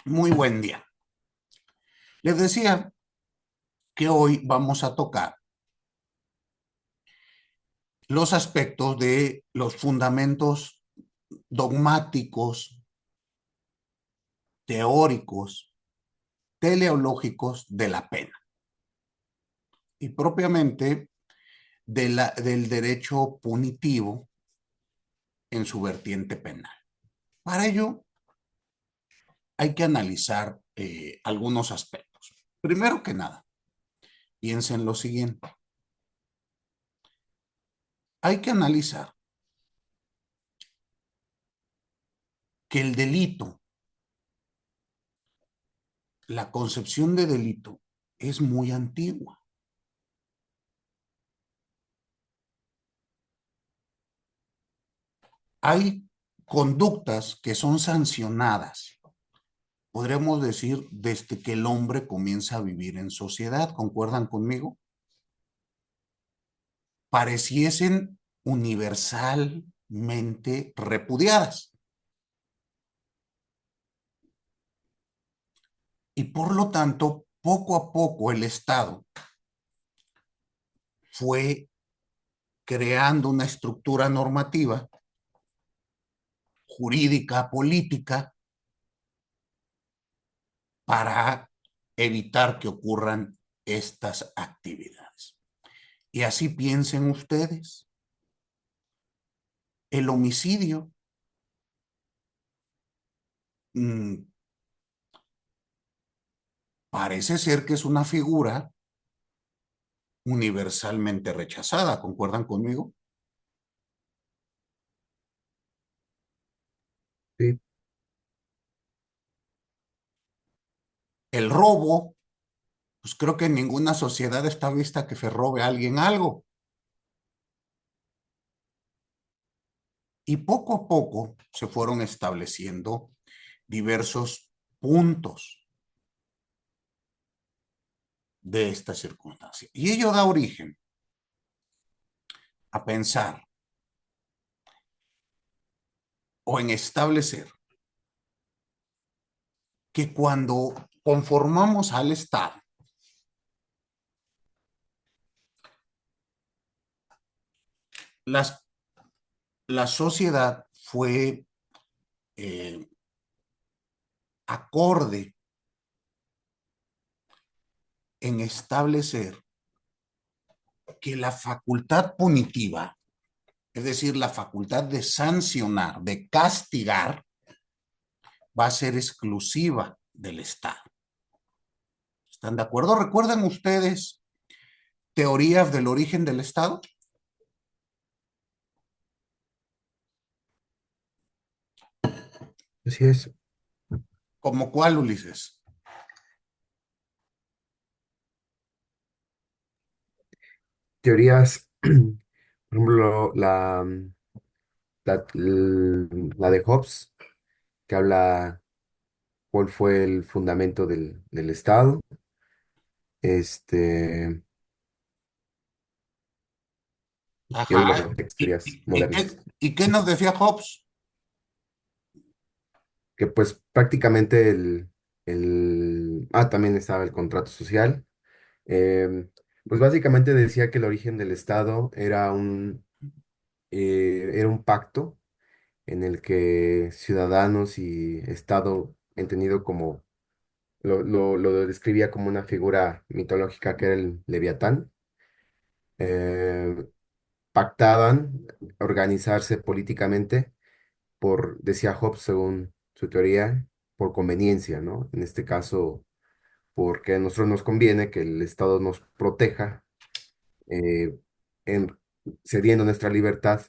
Muy buen día. Les decía que hoy vamos a tocar los aspectos de los fundamentos dogmáticos, teóricos, teleológicos de la pena y propiamente del derecho punitivo en su vertiente penal. Para ello hay que analizar algunos aspectos. Primero que nada, piensen lo siguiente. Hay que analizar que el delito, la concepción de delito, es muy antigua. Hay conductas que son sancionadas, podríamos decir, desde que el hombre comienza a vivir en sociedad. ¿Concuerdan conmigo? Pareciesen universalmente repudiadas. Y por lo tanto, poco a poco el Estado fue creando una estructura normativa, jurídica, política, para evitar que ocurran estas actividades. Y así piensen ustedes, el homicidio parece ser que es una figura universalmente rechazada. ¿Concuerdan conmigo? Sí, El robo, pues creo que en ninguna sociedad está vista que se robe a alguien algo. Y poco a poco se fueron estableciendo diversos puntos de esta circunstancia. Y ello da origen a pensar o en establecer que cuando conformamos al Estado, las, la sociedad fue eh, acorde en establecer que la facultad punitiva, es decir, la facultad de sancionar, de castigar, va a ser exclusiva del Estado. ¿Están de acuerdo? ¿Recuerdan ustedes teorías del origen del Estado? así es. ¿Como cuál, Ulises? Teorías, por ejemplo, la de Hobbes, que habla cuál fue el fundamento del Estado. Este, y Ajá. obviamente teorías modernas, ¿Y qué nos decía Hobbes? que pues prácticamente también estaba el contrato social. Pues básicamente decía que el origen del Estado era un pacto en el que ciudadanos y Estado, entendido como, lo describía como una figura mitológica que era el Leviatán, eh, pactaban organizarse políticamente decía Hobbes, según su teoría, por conveniencia, ¿no? En este caso, porque a nosotros nos conviene que el Estado nos proteja, eh, en, cediendo nuestra libertad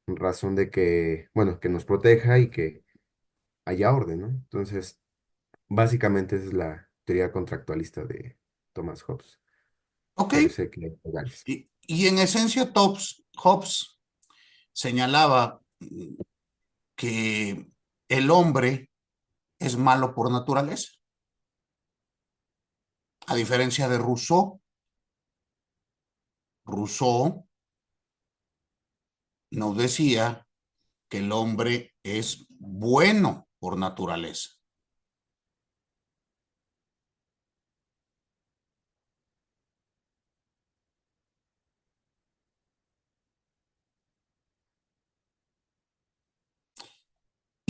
en razón de que, bueno, que nos proteja y que haya orden, ¿no? Entonces, básicamente esa es la teoría contractualista de Thomas Hobbes, Ok. por ese que legales. Y en esencia, Hobbes señalaba que el hombre es malo por naturaleza, a diferencia de Rousseau. Rousseau nos decía que el hombre es bueno por naturaleza.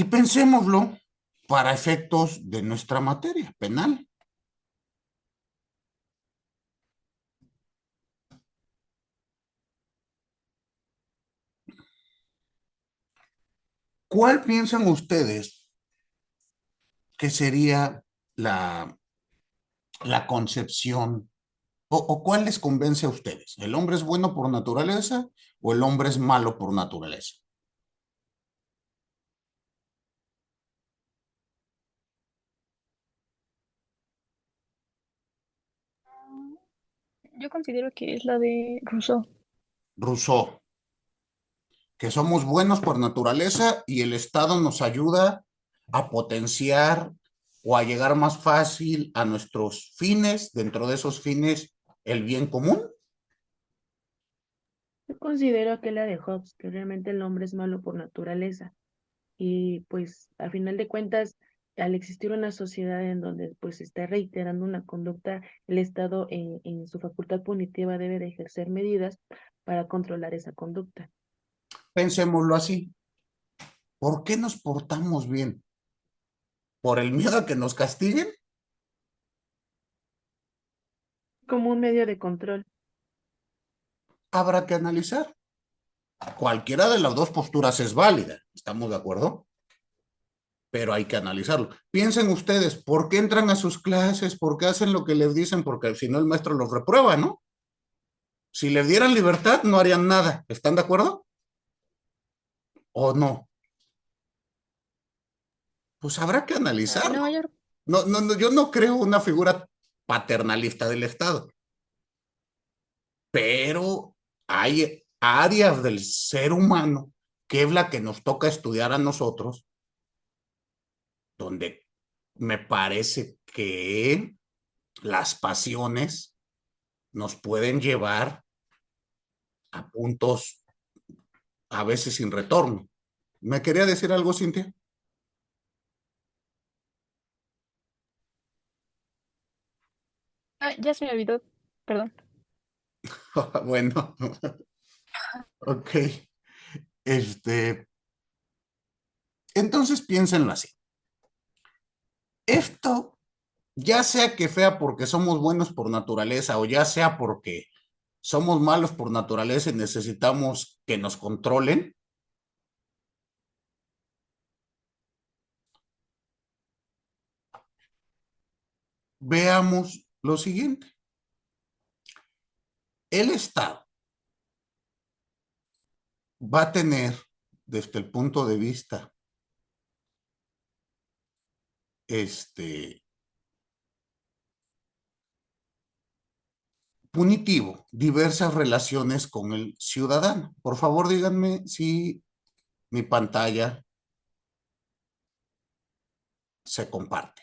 Y pensémoslo para efectos de nuestra materia penal. ¿Cuál piensan ustedes que sería la, la concepción o cuál les convence a ustedes? ¿El hombre es bueno por naturaleza o el hombre es malo por naturaleza? Yo considero que es la de Rousseau. Rousseau, que somos buenos por naturaleza y el Estado nos ayuda a potenciar o a llegar más fácil a nuestros fines, dentro de esos fines, el bien común. Yo considero que la de Hobbes, que realmente el hombre es malo por naturaleza. Y pues a final de cuentas, al existir una sociedad en donde pues se está reiterando una conducta, el Estado en su facultad punitiva debe de ejercer medidas para controlar esa conducta. Pensémoslo así. ¿Por qué nos portamos bien? ¿Por el miedo a que nos castiguen? Como un medio de control. Habrá que analizar. Cualquiera de las dos posturas es válida, ¿estamos de acuerdo? Pero hay que analizarlo. Piensen ustedes, ¿por qué entran a sus clases? ¿Por qué hacen lo que les dicen? Porque si no el maestro los reprueba, ¿no? Si les dieran libertad, no harían nada. ¿Están de acuerdo? ¿O no? Pues habrá que No, analizarlo. No, no, no, yo no creo una figura paternalista del Estado, pero hay áreas del ser humano que es la que nos toca estudiar a nosotros, donde me parece que las pasiones nos pueden llevar a puntos a veces sin retorno. ¿Me quería decir algo, Cintia? ya se me olvidó, perdón. Bueno, ok. Entonces piénsenlo así. Esto, ya sea que sea porque somos buenos por naturaleza o ya sea porque somos malos por naturaleza y necesitamos que nos controlen, veamos lo siguiente. El Estado va a tener, desde el punto de vista punitivo, diversas relaciones con el ciudadano. Por favor, díganme si mi pantalla se comparte.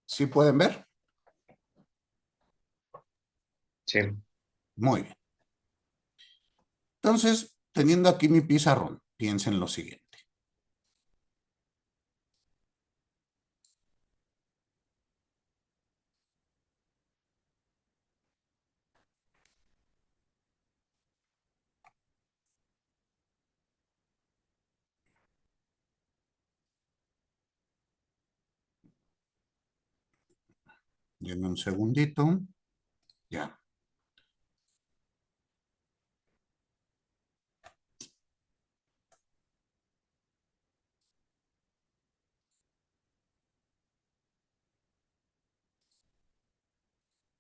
¿Sí pueden ver? Sí. Muy bien. Entonces, teniendo aquí mi pizarrón, piensen lo siguiente. Denme un segundito. Ya.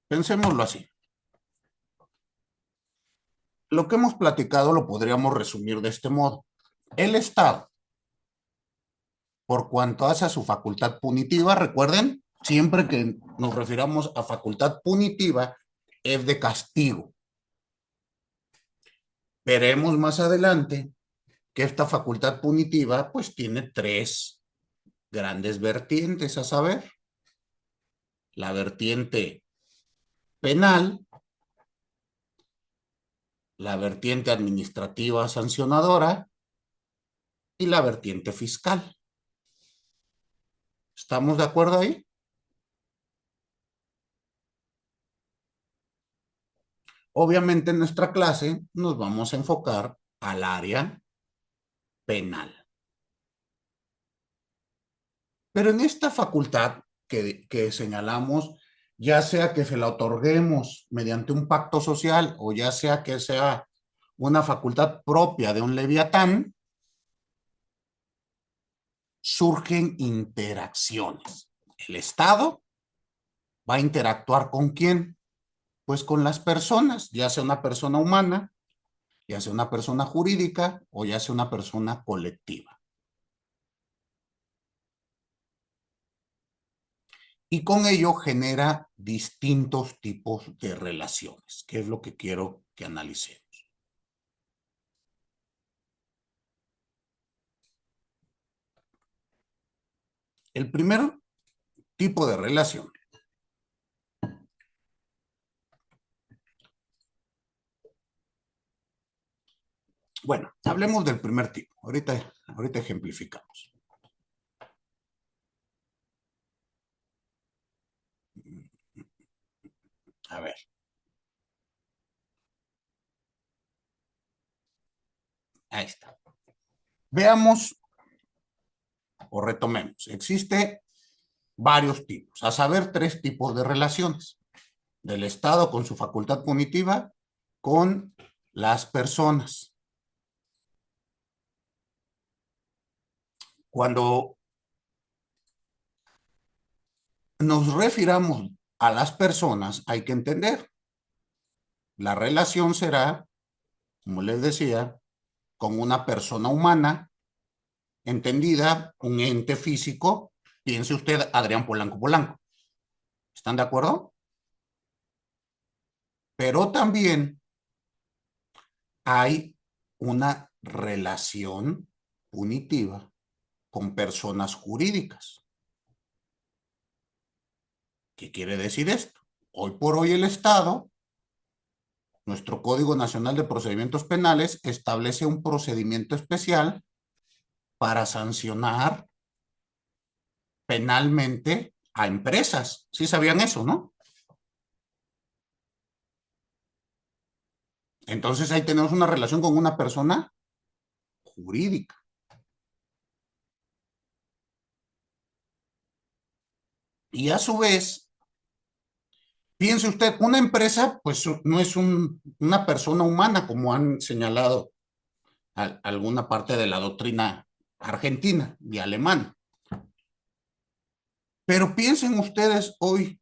Pensémoslo así. Lo que hemos platicado lo podríamos resumir de este modo. El Estado, por cuanto hace a su facultad punitiva, recuerden, siempre que nos refiramos a facultad punitiva, es de castigo. Veremos más adelante que esta facultad punitiva pues tiene tres grandes vertientes, a saber, la vertiente penal, la vertiente administrativa sancionadora y la vertiente fiscal. ¿Estamos de acuerdo ahí? Obviamente en nuestra clase nos vamos a enfocar al área penal. Pero en esta facultad que señalamos, ya sea que se la otorguemos mediante un pacto social o ya sea que sea una facultad propia de un leviatán, surgen interacciones. El Estado va a interactuar ¿con quién? Pues con las personas, ya sea una persona humana, ya sea una persona jurídica o ya sea una persona colectiva. Y con ello genera distintos tipos de relaciones, que es lo que quiero que analicemos. El primer tipo de relación. Bueno, hablemos del primer tipo. Ahorita ejemplificamos. A ver. Ahí está. Veamos o retomemos. Existe varios tipos, a saber, 3 tipos de relaciones. Del Estado con su facultad punitiva con las personas. Cuando nos refiramos a las personas, hay que entender, la relación será, como les decía, con una persona humana, entendida, un ente físico, piense usted Adrián Polanco Polanco. ¿Están de acuerdo? Pero también hay una relación punitiva con personas jurídicas. ¿Qué quiere decir esto? Hoy por hoy el Estado, nuestro Código Nacional de Procedimientos Penales, establece un procedimiento especial para sancionar penalmente a empresas. ¿Sí sabían eso, no? Entonces ahí tenemos una relación con una persona jurídica. Y a su vez, piense usted, una empresa pues no es una persona humana como han señalado alguna parte de la doctrina argentina y alemana. Pero piensen ustedes hoy,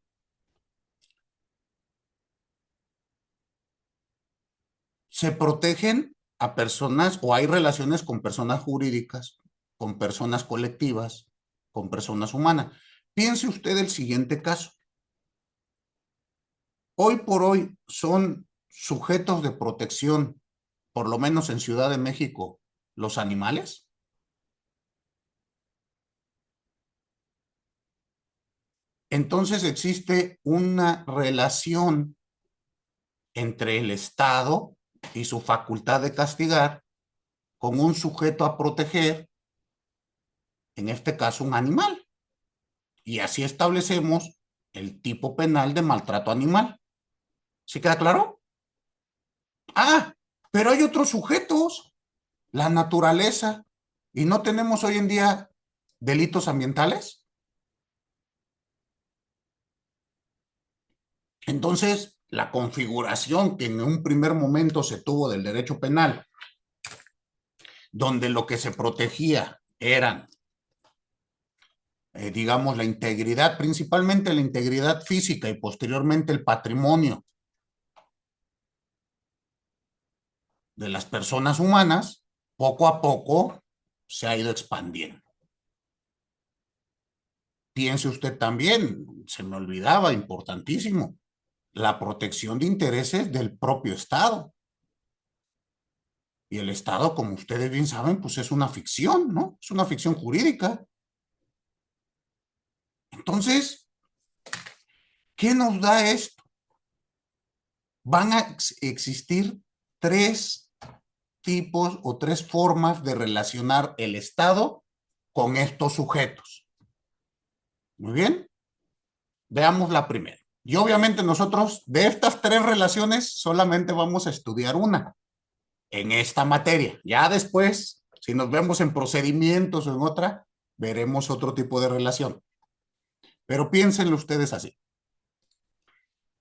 se protegen a personas o hay relaciones con personas jurídicas, con personas colectivas, con personas humanas. Piense usted el siguiente caso. Hoy por hoy son sujetos de protección, por lo menos en Ciudad de México, los animales. Entonces existe una relación entre el Estado y su facultad de castigar con un sujeto a proteger, en este caso un animal. Y así establecemos el tipo penal de maltrato animal. ¿Sí queda claro? Ah, pero hay otros sujetos, la naturaleza, y no tenemos hoy en día delitos ambientales. Entonces, la configuración que en un primer momento se tuvo del derecho penal, donde lo que se protegía eran, digamos, la integridad, principalmente la integridad física y posteriormente el patrimonio de las personas humanas, poco a poco se ha ido expandiendo. Piense usted también, se me olvidaba, importantísimo, la protección de intereses del propio Estado. Y el Estado, como ustedes bien saben, pues es una ficción, ¿no? Es una ficción jurídica. Entonces, ¿qué nos da esto? Van a existir 3 tipos o 3 formas de relacionar el Estado con estos sujetos. Muy bien. Veamos la primera. Y obviamente nosotros de estas tres relaciones solamente vamos a estudiar una en esta materia. Ya después, si nos vemos en procedimientos o en otra, veremos otro tipo de relación. Pero piénsenlo ustedes así.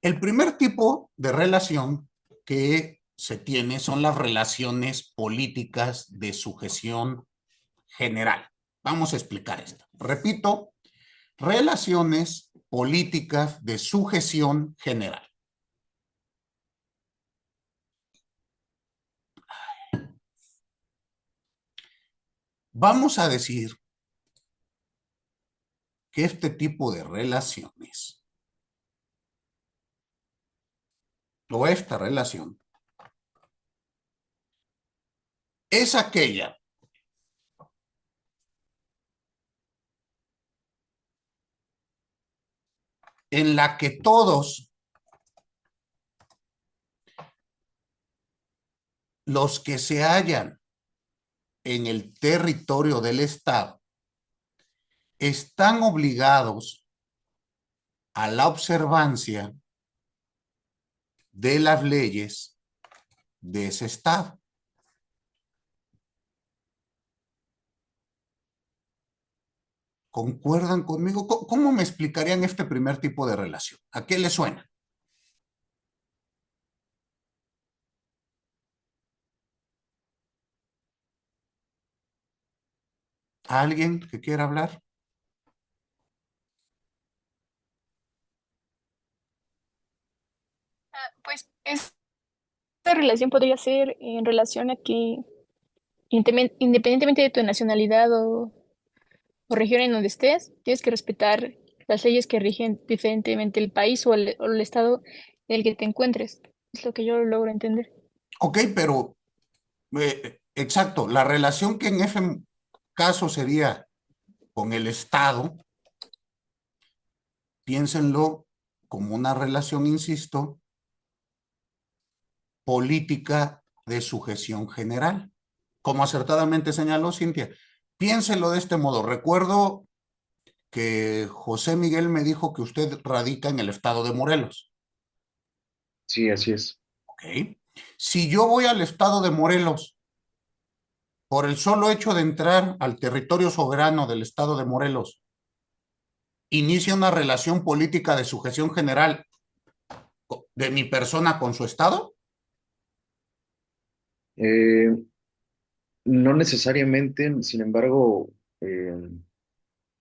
El primer tipo de relación que se tiene son las relaciones políticas de sujeción general. Vamos a explicar esto. Repito, relaciones políticas de sujeción general. Vamos a decir que este tipo de relaciones o esta relación es aquella en la que todos los que se hallan en el territorio del Estado están obligados a la observancia de las leyes de ese Estado. ¿Concuerdan conmigo? ¿Cómo me explicarían este primer tipo de relación? ¿A qué le suena? ¿A alguien que quiera hablar? Pues esta relación podría ser en relación a que independientemente de tu nacionalidad o región en donde estés, tienes que respetar las leyes que rigen diferentemente el país o el estado en el que te encuentres. Es lo que yo logro entender. Ok, pero exacto, la relación que en ese caso sería con el Estado, piénsenlo como una relación, insisto, política de sujeción general. Como acertadamente señaló Cintia, piénselo de este modo. Recuerdo que José Miguel me dijo que usted radica en el estado de Morelos. Sí, así es. ¿Ok? Si yo voy al estado de Morelos, por el solo hecho de entrar al territorio soberano del estado de Morelos, inicia una relación política de sujeción general de mi persona con su estado. Eh, no necesariamente, sin embargo,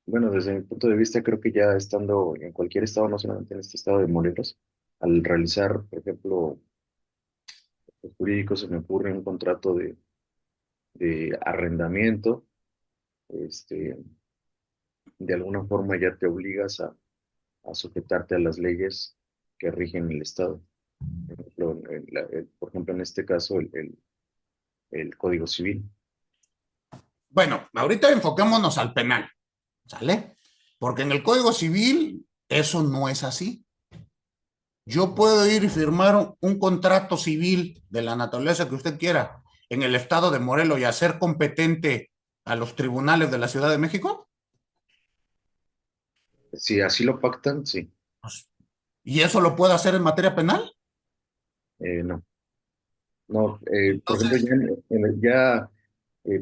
bueno, desde mi punto de vista, creo que ya estando en cualquier estado, no solamente en este estado de Morelos, al realizar, por ejemplo, los jurídicos, se me ocurre un contrato de arrendamiento, este, de alguna forma ya te obligas a sujetarte a las leyes que rigen el estado. Por ejemplo, por ejemplo, en este caso, el Código Civil. Bueno, ahorita enfoquémonos al penal, ¿sale? Porque en el Código Civil eso no es así. Yo puedo ir y firmar un contrato civil de la naturaleza que usted quiera en el estado de Morelos y hacer competente a los tribunales de la Ciudad de México. Si así lo pactan, sí. Pues, ¿y eso lo puedo hacer en materia penal? No. No, por ejemplo, Entonces,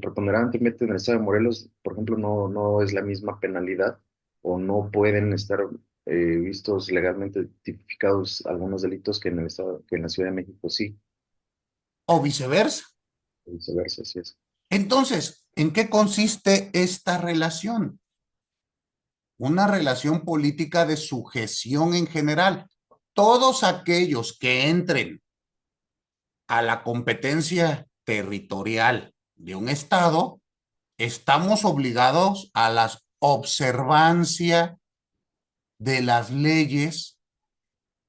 preponderantemente en el estado de Morelos, por ejemplo, no es la misma penalidad o no pueden estar vistos legalmente tipificados algunos delitos que en el estado, que en la Ciudad de México sí, o viceversa. y viceversa, así es. Entonces, ¿en qué consiste esta relación? Una relación política de sujeción en general. Todos aquellos que entren a la competencia territorial de un estado, estamos obligados a la observancia de las leyes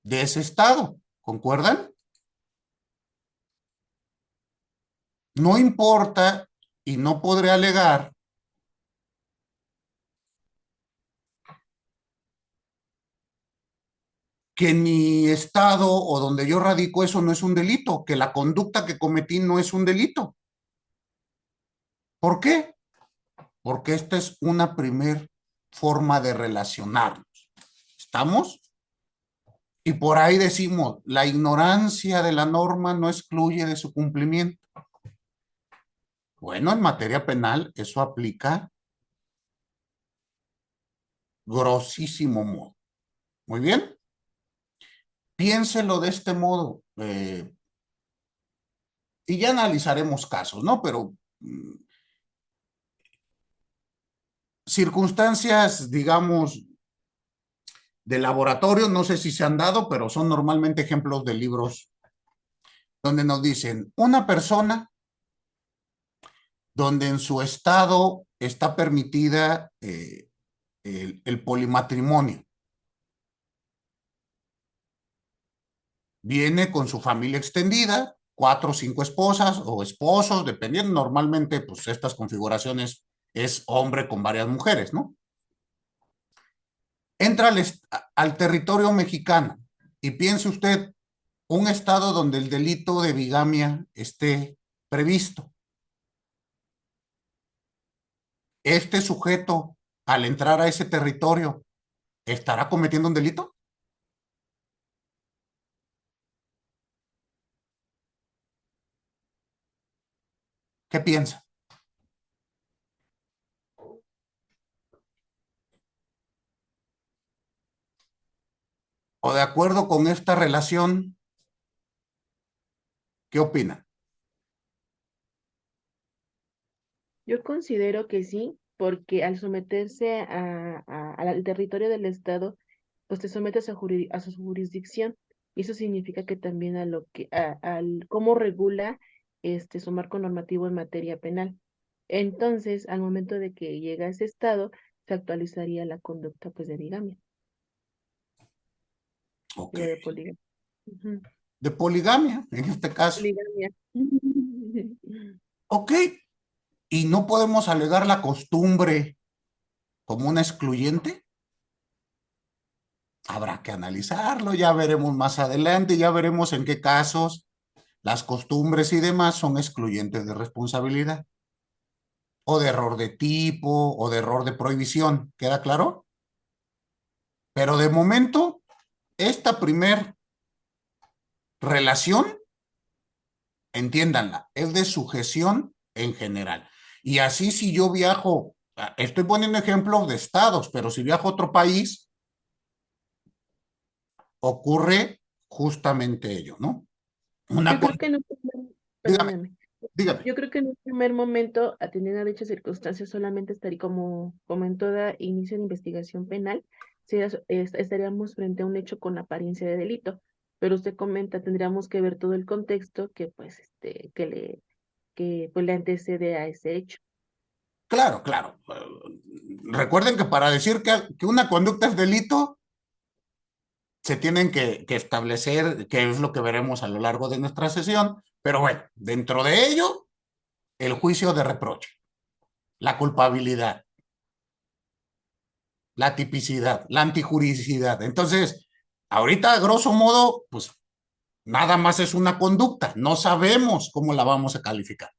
de ese estado. ¿Concuerdan? No importa y no podré alegar que en mi estado o donde yo radico eso no es un delito, que la conducta que cometí no es un delito. ¿Por qué? Porque esta es una primer forma de relacionarnos. ¿Estamos? Y por ahí decimos, la ignorancia de la norma no excluye de su cumplimiento. Bueno, en materia penal eso aplica grosísimo modo. Muy bien. Piénselo de este modo. Y ya analizaremos casos, ¿no? Pero circunstancias, digamos, de laboratorio, no sé si se han dado, pero son normalmente ejemplos de libros donde nos dicen, una persona donde en su estado está permitida el polimatrimonio. Viene con su familia extendida, 4 o 5 esposas o esposos, dependiendo, normalmente pues estas configuraciones es hombre con varias mujeres, ¿no? Entra al territorio mexicano y piense usted un estado donde el delito de bigamia esté previsto. Este sujeto, al entrar a ese territorio, ¿estará cometiendo un delito? ¿Qué piensa? ¿O de acuerdo con esta relación, qué opina? Yo considero que sí, porque al someterse al territorio del Estado, pues te sometes a su jurisdicción. Y eso significa que también a lo que, al cómo regula su marco normativo en materia penal. Entonces, al momento de que llega a ese estado, se actualizaría la conducta pues de bigamia, Ok. sería de poligamia. Ujú. De poligamia, en este caso. Poligamia. Ok. ¿Y no podemos alegar la costumbre como una excluyente? Habrá que analizarlo, ya veremos más adelante, ya veremos en qué casos las costumbres y demás son excluyentes de responsabilidad, o de error de tipo, o de error de prohibición, ¿queda claro? Pero de momento, esta primer relación, entiéndanla, es de sujeción en general. Y así si yo viajo, estoy poniendo ejemplos de estados, pero si viajo a otro país, ocurre justamente ello, ¿no? Yo Una creo cosa, que no, dígame, perdóname. dígame. Yo creo que en un primer momento, atendiendo a dichas circunstancias, solamente estaría como en toda inicio de investigación penal, estaríamos frente a un hecho con apariencia de delito. Pero usted comenta, tendríamos que ver todo el contexto que pues que pues le antecede a ese hecho. Claro, claro. Recuerden que para decir que una conducta es delito, se tienen que establecer, que es lo que veremos a lo largo de nuestra sesión, pero bueno, dentro de ello, el juicio de reproche, la culpabilidad, la tipicidad, la antijuricidad. Entonces, ahorita, a grosso modo, pues nada más es una conducta, no sabemos cómo la vamos a calificar,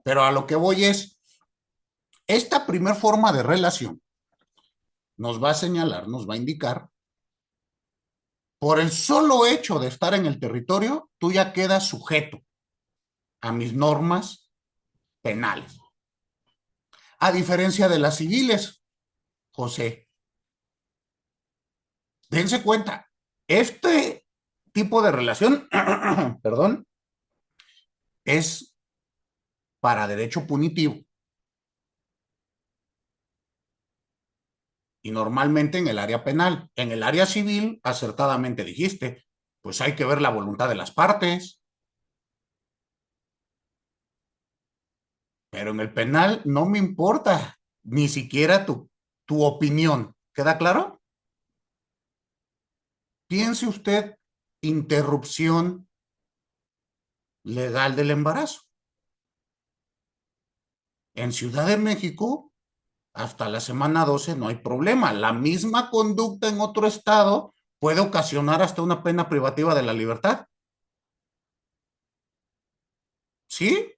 pero a lo que voy es, esta primer forma de relación nos va a señalar, nos va a indicar, por el solo hecho de estar en el territorio, tú ya quedas sujeto a mis normas penales. A diferencia de las civiles, José, dense cuenta, este tipo de relación, perdón, es para derecho punitivo. Y normalmente en el área penal. En el área civil, acertadamente dijiste, pues hay que ver la voluntad de las partes. Pero en el penal no me importa ni siquiera tu opinión. ¿Queda claro? Piense usted interrupción legal del embarazo. En Ciudad de México, hasta la semana 12 no hay problema. La misma conducta en otro estado puede ocasionar hasta una pena privativa de la libertad. ¿Sí?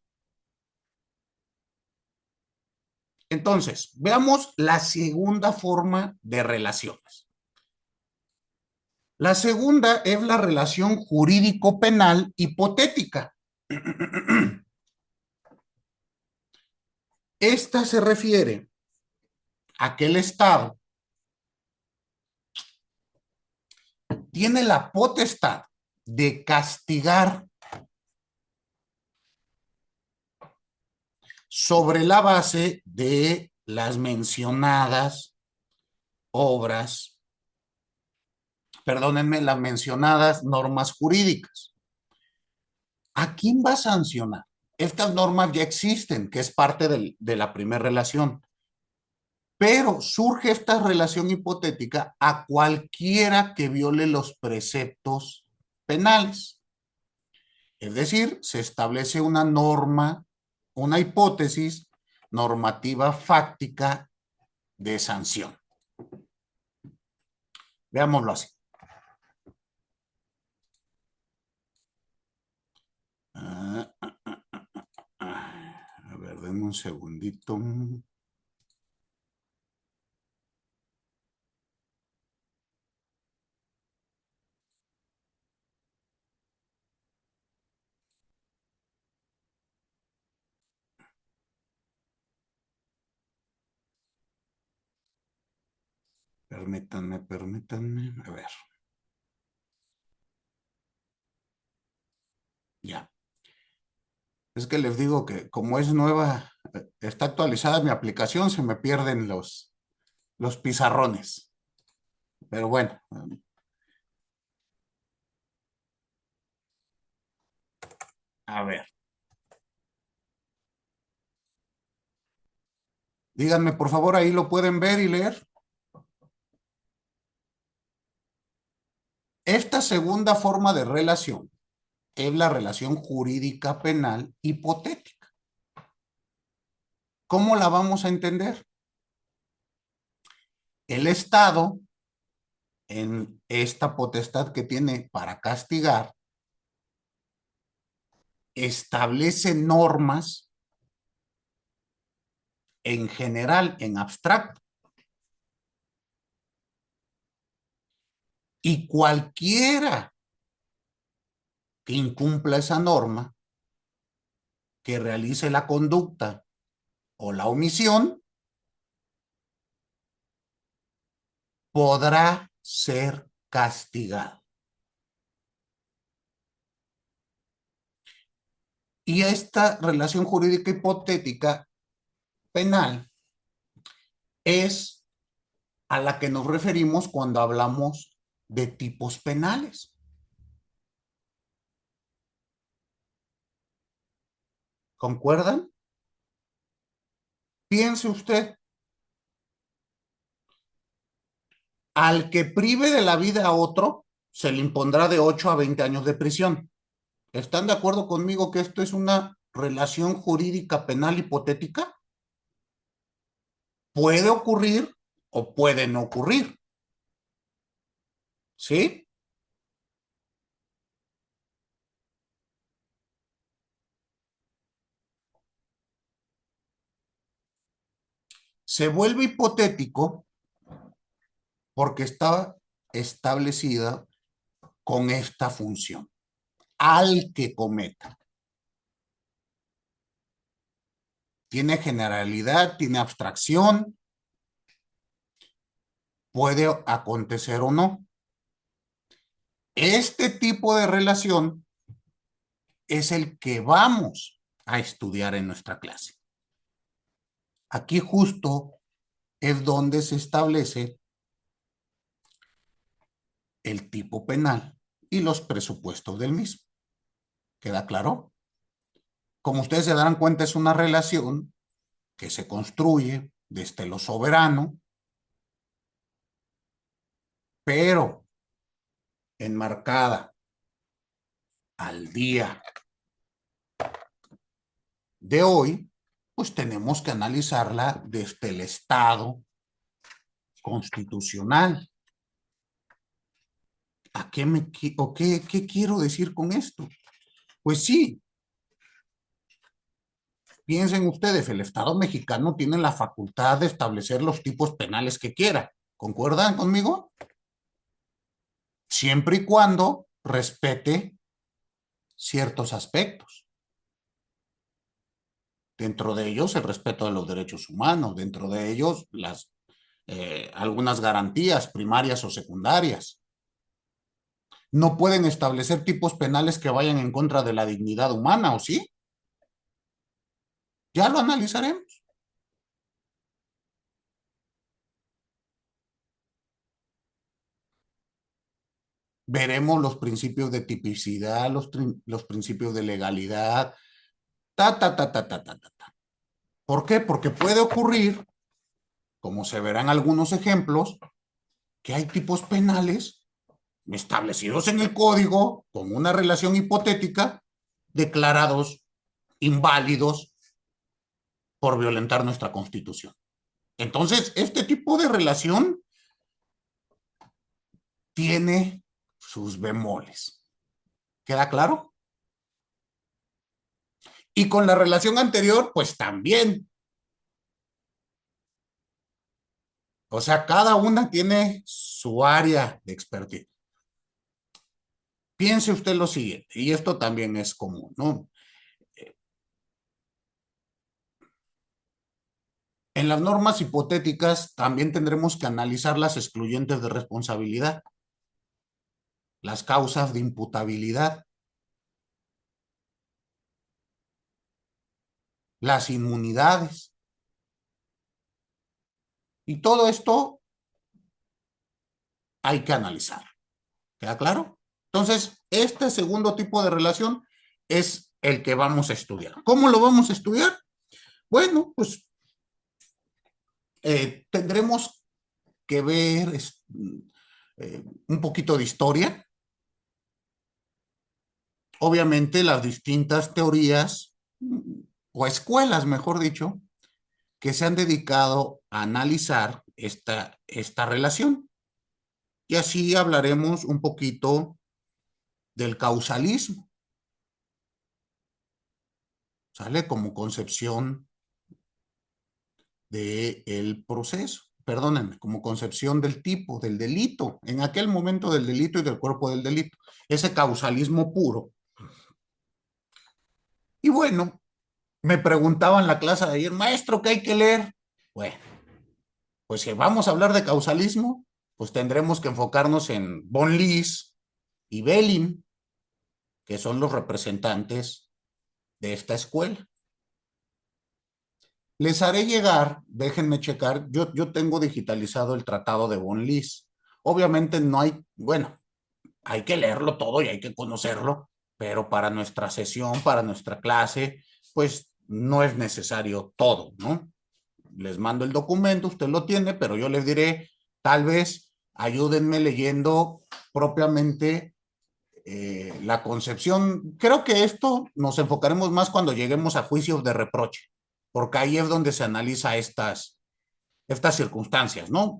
Entonces, veamos la segunda forma de relaciones. La segunda es la relación jurídico-penal hipotética. Esta se refiere a que el Estado tiene la potestad de castigar sobre la base de las mencionadas obras, perdónenme, las mencionadas normas jurídicas. ¿A quién va a sancionar? Estas normas ya existen, que es parte de la primera relación. Pero surge esta relación hipotética a cualquiera que viole los preceptos penales. Es decir, se establece una norma, una hipótesis normativa fáctica de sanción. Veámoslo así. A ver, denme un segundito. Permítanme. A ver. Ya. Es que les digo que como es nueva, está actualizada mi aplicación, se me pierden los pizarrones. Pero bueno. A ver. Díganme, por favor, ahí lo pueden ver y leer. Esta segunda forma de relación es la relación jurídica penal hipotética. ¿Cómo la vamos a entender? El Estado, en esta potestad que tiene para castigar, establece normas en general, en abstracto. Y cualquiera que incumpla esa norma, que realice la conducta o la omisión, podrá ser castigado. Y esta relación jurídica hipotética penal es a la que nos referimos cuando hablamos de tipos penales. ¿Concuerdan? Piense usted, al que prive de la vida a otro, se le impondrá de 8 a 20 años de prisión. ¿Están de acuerdo conmigo que esto es una relación jurídica penal hipotética? Puede ocurrir o puede no ocurrir. ¿Sí? Se vuelve hipotético porque está establecida con esta función. Al que cometa. Tiene generalidad, tiene abstracción, puede acontecer o no. Este tipo de relación es el que vamos a estudiar en nuestra clase. Aquí justo es donde se establece el tipo penal y los presupuestos del mismo. ¿Queda claro? Como ustedes se darán cuenta, es una relación que se construye desde lo soberano, pero enmarcada al día de hoy, pues tenemos que analizarla desde el Estado constitucional. ¿A qué qué quiero decir con esto? Pues sí, Piensen ustedes, el Estado mexicano tiene la facultad de establecer los tipos penales que quiera. ¿Concuerdan conmigo? Siempre y cuando respete ciertos aspectos. Dentro de ellos, el respeto de los derechos humanos, dentro de ellos, algunas garantías primarias o secundarias. No pueden establecer tipos penales que vayan en contra de la dignidad humana, ¿o sí? Ya lo analizaremos. Veremos los principios de tipicidad, los principios de legalidad, ta. ¿Por qué? Porque puede ocurrir, como se verán algunos ejemplos, que hay tipos penales establecidos en el código con una relación hipotética, declarados inválidos por violentar nuestra Constitución. Entonces, este tipo de relación tiene sus bemoles. ¿Queda claro? Y con la relación anterior, pues también. O sea, cada una tiene su área de expertise. Piense usted lo siguiente, y esto también es común, ¿no? En las normas hipotéticas también tendremos que analizar las excluyentes de responsabilidad, las causas de imputabilidad, las inmunidades. Y todo esto hay que analizar. ¿Queda claro? Entonces, este segundo tipo de relación es el que vamos a estudiar. ¿Cómo lo vamos a estudiar? Bueno, pues tendremos que ver un poquito de historia. Obviamente las distintas teorías o escuelas, mejor dicho, que se han dedicado a analizar esta relación. Y así hablaremos un poquito del causalismo, ¿sale? Como concepción del proceso, perdónenme, como concepción del tipo, del delito, en aquel momento del delito y del cuerpo del delito, ese causalismo puro. Y bueno, me preguntaba en la clase de ayer, maestro, ¿qué hay que leer? Bueno, pues si vamos a hablar de causalismo, pues tendremos que enfocarnos en von Lis y Belin, que son los representantes de esta escuela. Les haré llegar, déjenme checar, yo tengo digitalizado el tratado de von Lis. Obviamente no hay, bueno, hay que leerlo todo y hay que conocerlo, pero para nuestra sesión, para nuestra clase, pues no es necesario todo, ¿no? Les mando el documento, usted lo tiene, pero yo les diré, tal vez ayúdenme leyendo propiamente la concepción. Creo que esto nos enfocaremos más cuando lleguemos a juicios de reproche, porque ahí es donde se analiza estas circunstancias, ¿no?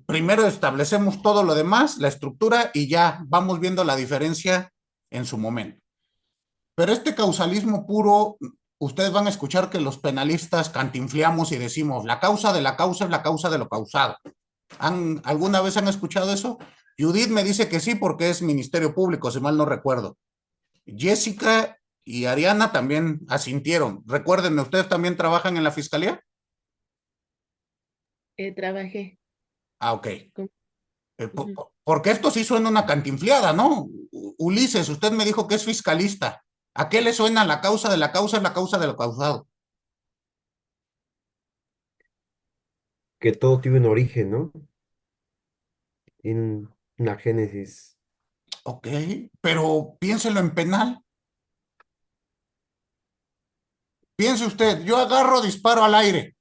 Primero establecemos todo lo demás, la estructura, y ya vamos viendo la diferencia en su momento. Pero este causalismo puro, ustedes van a escuchar que los penalistas cantinfleamos y decimos, la causa de la causa es la causa de lo causado. ¿Alguna vez han escuchado eso? Judith me dice que sí, porque es Ministerio Público, si mal no recuerdo. Jessica y Ariana también asintieron. Recuérdenme, ¿ustedes también trabajan en la fiscalía? Trabajé. Ah, ok. con- Ujú. Porque esto sí suena una cantinfleada, ¿no? Ulises, usted me dijo que es fiscalista. ¿A qué le suena la causa de la causa es la causa de lo causado? Que todo tiene un origen, ¿no? En una génesis. Ok, pero piénselo en penal. Piense usted, yo agarro, disparo al aire.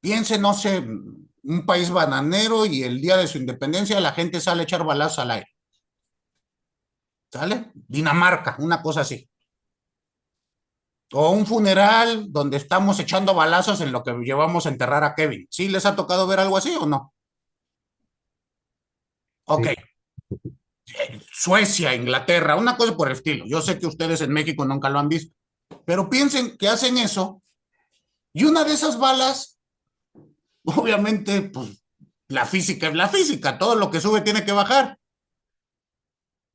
Piense, no sé, un país bananero y el día de su independencia la gente sale a echar balazos al aire. ¿Sale? Dinamarca, una cosa así. O un funeral donde estamos echando balazos en lo que llevamos a enterrar a Kevin. ¿Sí les ha tocado ver algo así o no? Ok, Sí. Suecia, Inglaterra, una cosa por el estilo. Yo sé que ustedes en México nunca lo han visto, pero piensen que hacen eso y una de esas balas, obviamente, pues la física es la física, todo lo que sube tiene que bajar.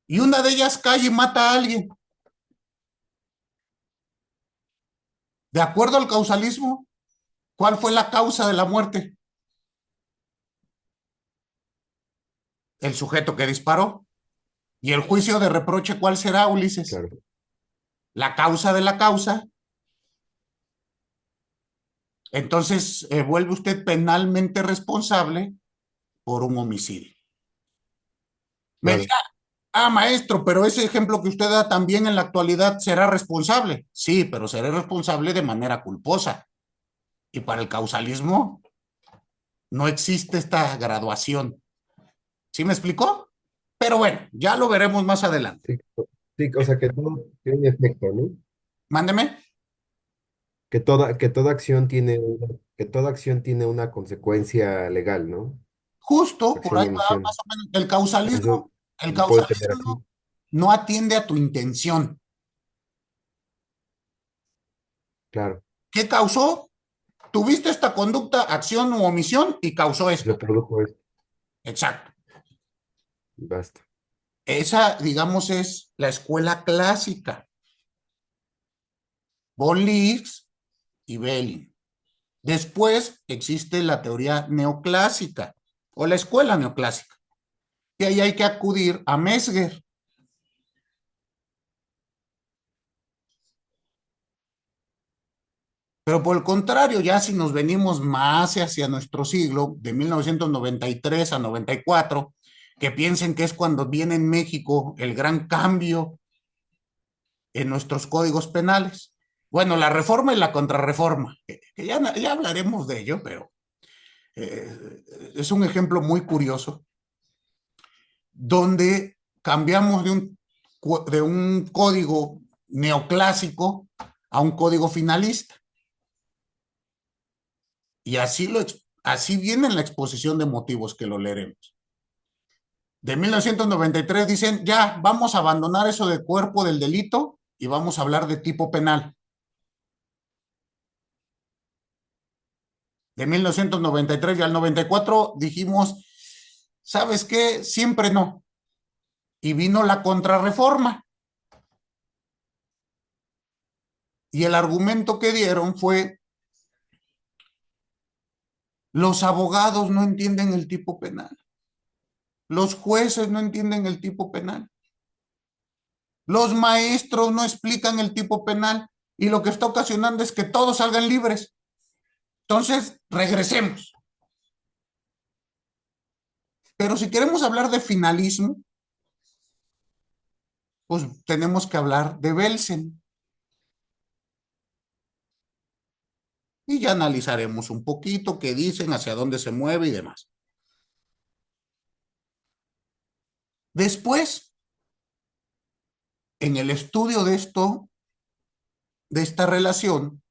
Y una de ellas cae y mata a alguien. De acuerdo al causalismo, ¿cuál fue la causa de la muerte? El sujeto que disparó. ¿Y el juicio de reproche cuál será, Ulises? Claro, La causa de la causa. Entonces, vuelve usted penalmente responsable por un homicidio. Me claro. dirá, maestro, pero ese ejemplo que usted da también en la actualidad será responsable. Sí, pero será responsable de manera culposa. Y para el causalismo no existe esta graduación. ¿Sí me explicó? Pero bueno, ya lo veremos más adelante. Sí, sí, o sea, que todo tiene un efecto, ¿no? Mándeme. Que toda acción tiene una consecuencia legal, ¿no? Justo por Acción ahí y va más emisión. o menos. Por eso El lo puedo entender así. causalismo no atiende a tu intención. Claro, ¿Qué causó? Tuviste esta conducta, acción u omisión y causó se esto. produjo esto, Exacto. basta. Esa, digamos, es la escuela clásica. Von Leeds y Belling. Después existe la teoría neoclásica o la escuela neoclásica. Y ahí hay que acudir a Mesger. Pero por el contrario, ya si nos venimos más hacia nuestro siglo, de 1993 a 94, que piensen que es cuando viene en México el gran cambio en nuestros códigos penales. Bueno, la reforma y la contrarreforma, que ya hablaremos de ello, pero es un ejemplo muy curioso, donde cambiamos de un código neoclásico a un código finalista. Y así viene en la exposición de motivos que lo leeremos. De 1993 dicen, ya, vamos a abandonar eso de cuerpo del delito y vamos a hablar de tipo penal. De 1993 y al 94 dijimos, ¿sabes qué? Siempre no. Y vino la contrarreforma. Y el argumento que dieron fue, los abogados no entienden el tipo penal. Los jueces no entienden el tipo penal. Los maestros no explican el tipo penal y lo que está ocasionando es que todos salgan libres. Entonces, regresemos. Pero si queremos hablar de finalismo, pues tenemos que hablar de Belsen. Y ya analizaremos un poquito qué dicen, hacia dónde se mueve y demás. Después, en el estudio de de esta relación,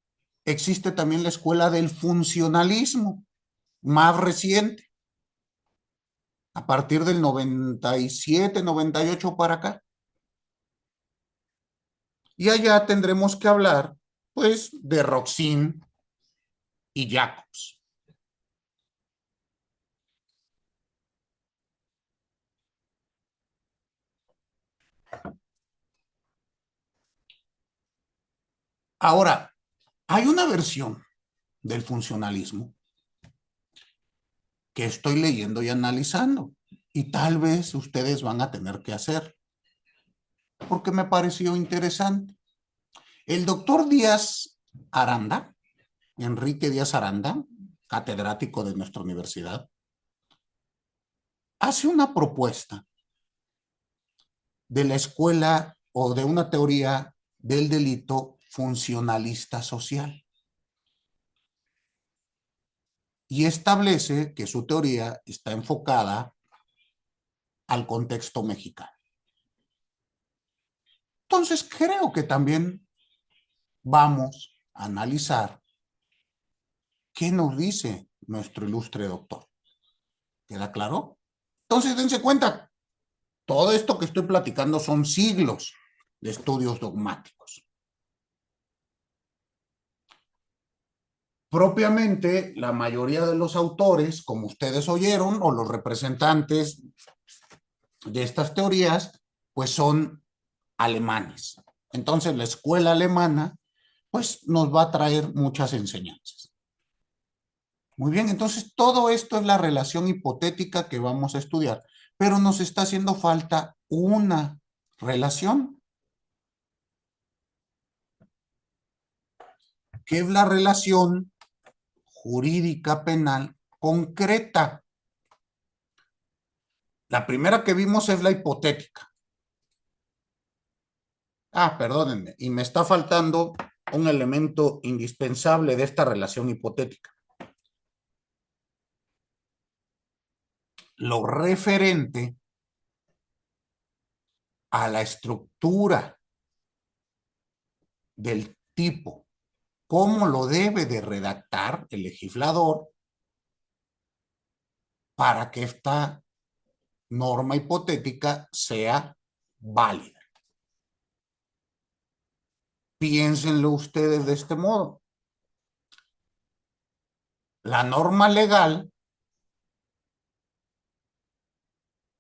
existe también la escuela del funcionalismo, más reciente, a partir del 97, 98 para acá. Y allá tendremos que hablar, pues, de Roxin y Jacobs. Ahora, hay una versión del funcionalismo que estoy leyendo y analizando, y tal vez ustedes van a tener que hacer, porque me pareció interesante. El doctor Díaz Aranda, Enrique Díaz Aranda, catedrático de nuestra universidad, hace una propuesta de la escuela o de una teoría del delito funcionalista social. Y establece que su teoría está enfocada al contexto mexicano. Entonces, creo que también vamos a analizar qué nos dice nuestro ilustre doctor. ¿Queda claro? Entonces, dense cuenta, Todo esto que estoy platicando son siglos de estudios dogmáticos. Propiamente, la mayoría de los autores, como ustedes oyeron, o los representantes de estas teorías, pues son alemanes. Entonces, la escuela alemana, pues nos va a traer muchas enseñanzas. Muy bien, entonces todo esto es la relación hipotética que vamos a estudiar, pero nos está haciendo falta una relación, que es la relación jurídica penal concreta. La primera que vimos es la hipotética. Perdónenme, y me está faltando un elemento indispensable de esta relación hipotética. Lo referente a la estructura del tipo, cómo lo debe de redactar el legislador para que esta norma hipotética sea válida. Piénsenlo ustedes de este modo. La norma legal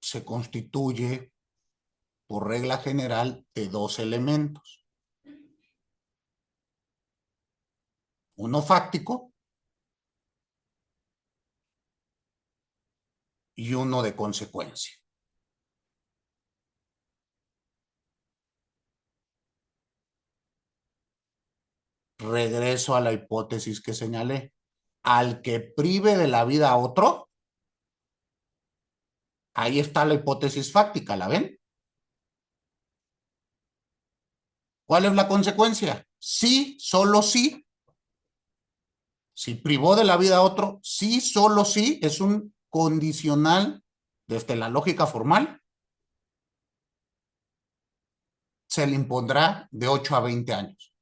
se constituye por regla general de dos elementos. Uno fáctico y uno de consecuencia. Regreso a la hipótesis que señalé. Al que prive de la vida a otro, ahí está la hipótesis fáctica, ¿la ven? ¿Cuál es la consecuencia? Sí, solo sí. Si privó de la vida a otro, sí, solo sí, es un condicional desde la lógica formal. Se le impondrá de 8 a 20 años.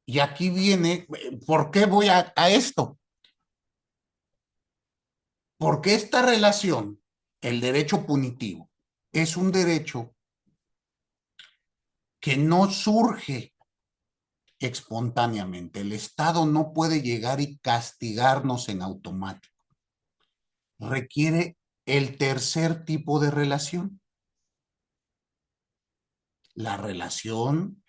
Y aquí viene, ¿por qué voy a esto? Porque esta relación, el derecho punitivo, es un derecho que no surge espontáneamente. El Estado no puede llegar y castigarnos en automático. Requiere el tercer tipo de relación. La relación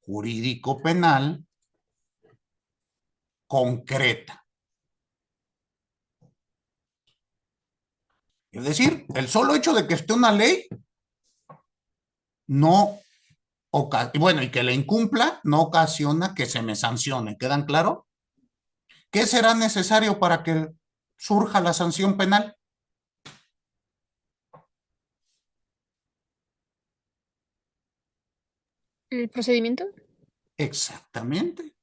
jurídico-penal concreta. Es decir, el solo hecho de que esté una ley no, y que la incumpla no ocasiona que se me sancione. ¿Quedan claro? ¿Qué será necesario para que surja la sanción penal? ¿El procedimiento? Exactamente.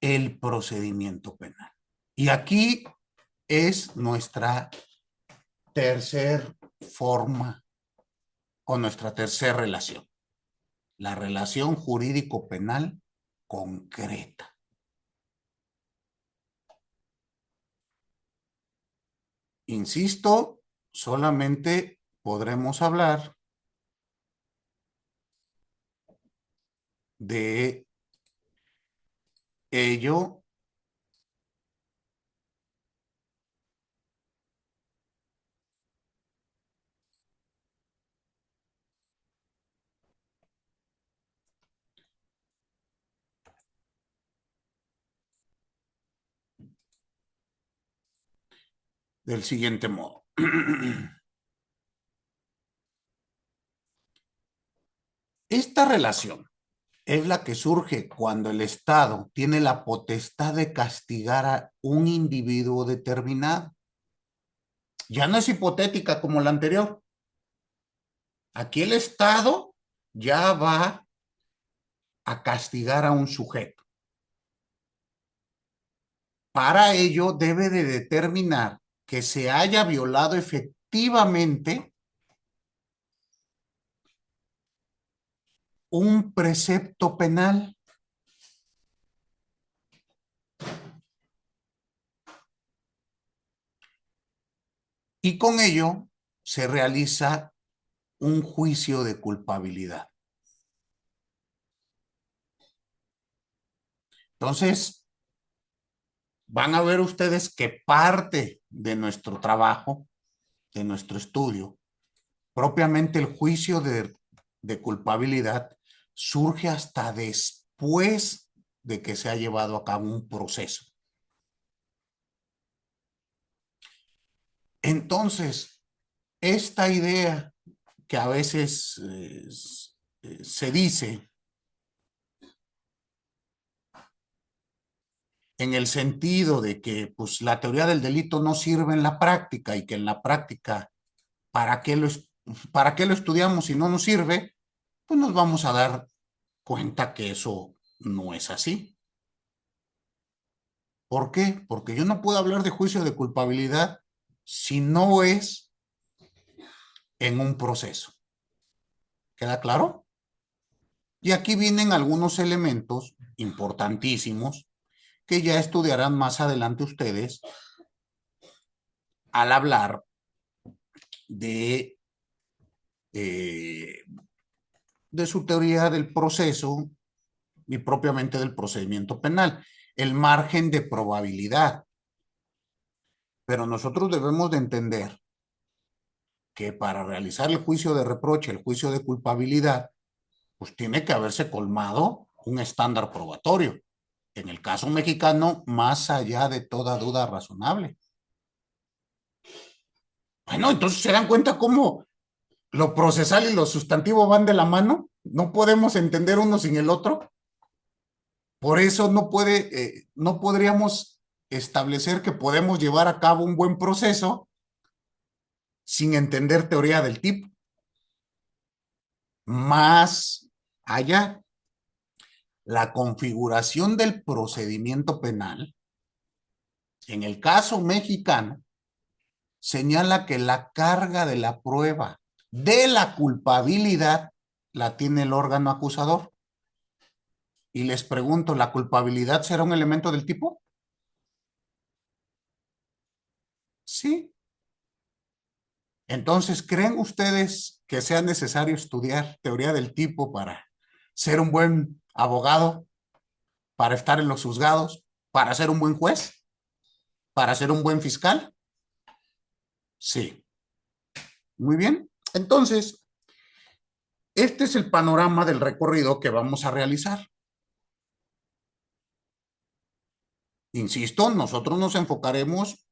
El procedimiento penal. Y aquí es nuestra tercer forma o nuestra tercera relación. La relación jurídico-penal concreta. Insisto, solamente podremos hablar de ello del siguiente modo. Esta relación es la que surge cuando el Estado tiene la potestad de castigar a un individuo determinado. Ya no es hipotética como la anterior. Aquí el Estado ya va a castigar a un sujeto. Para ello debe de determinar que se haya violado efectivamente un precepto penal. y con ello se realiza un juicio de culpabilidad. Entonces, van a ver ustedes que parte de nuestro trabajo, de nuestro estudio, propiamente el juicio de culpabilidad, surge hasta después de que se ha llevado a cabo un proceso. Entonces, esta idea que a veces se dice en el sentido de que pues, la teoría del delito no sirve en la práctica y que en la práctica, ¿para qué lo estudiamos si no nos sirve? Pues nos vamos a dar cuenta que eso no es así. ¿Por qué? Porque yo no puedo hablar de juicio de culpabilidad si no es en un proceso. ¿Queda claro? Y aquí vienen algunos elementos importantísimos que ya estudiarán más adelante ustedes al hablar de, eh, de su teoría del proceso y propiamente del procedimiento penal, el margen de probabilidad. Pero nosotros debemos de entender que para realizar el juicio de reproche, el juicio de culpabilidad, pues tiene que haberse colmado un estándar probatorio. En el caso mexicano, más allá de toda duda razonable. Bueno, entonces se dan cuenta cómo lo procesal y lo sustantivo van de la mano. No podemos entender uno sin el otro. Por eso no podríamos establecer que podemos llevar a cabo un buen proceso sin entender teoría del tipo. Más allá, la configuración del procedimiento penal, en el caso mexicano, señala que la carga de la prueba de la culpabilidad la tiene el órgano acusador. Y les pregunto, ¿la culpabilidad será un elemento del tipo? Sí. Entonces, ¿creen ustedes que sea necesario estudiar teoría del tipo para ser un buen abogado, para estar en los juzgados, para ser un buen juez, para ser un buen fiscal? Sí. Muy bien. Entonces, este es el panorama del recorrido que vamos a realizar. Insisto, nosotros nos enfocaremos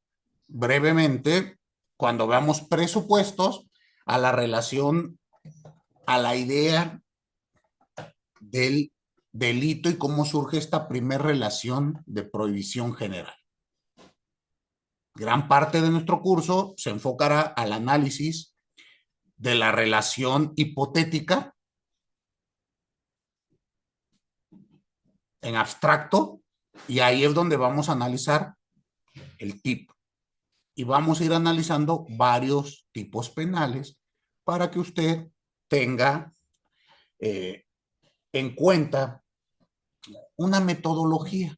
brevemente cuando veamos presupuestos a la relación, a la idea del delito y cómo surge esta primer relación de prohibición general. Gran parte de nuestro curso se enfocará al análisis de la relación hipotética en abstracto y ahí es donde vamos a analizar el tipo. Y vamos a ir analizando varios tipos penales para que usted tenga en cuenta una metodología.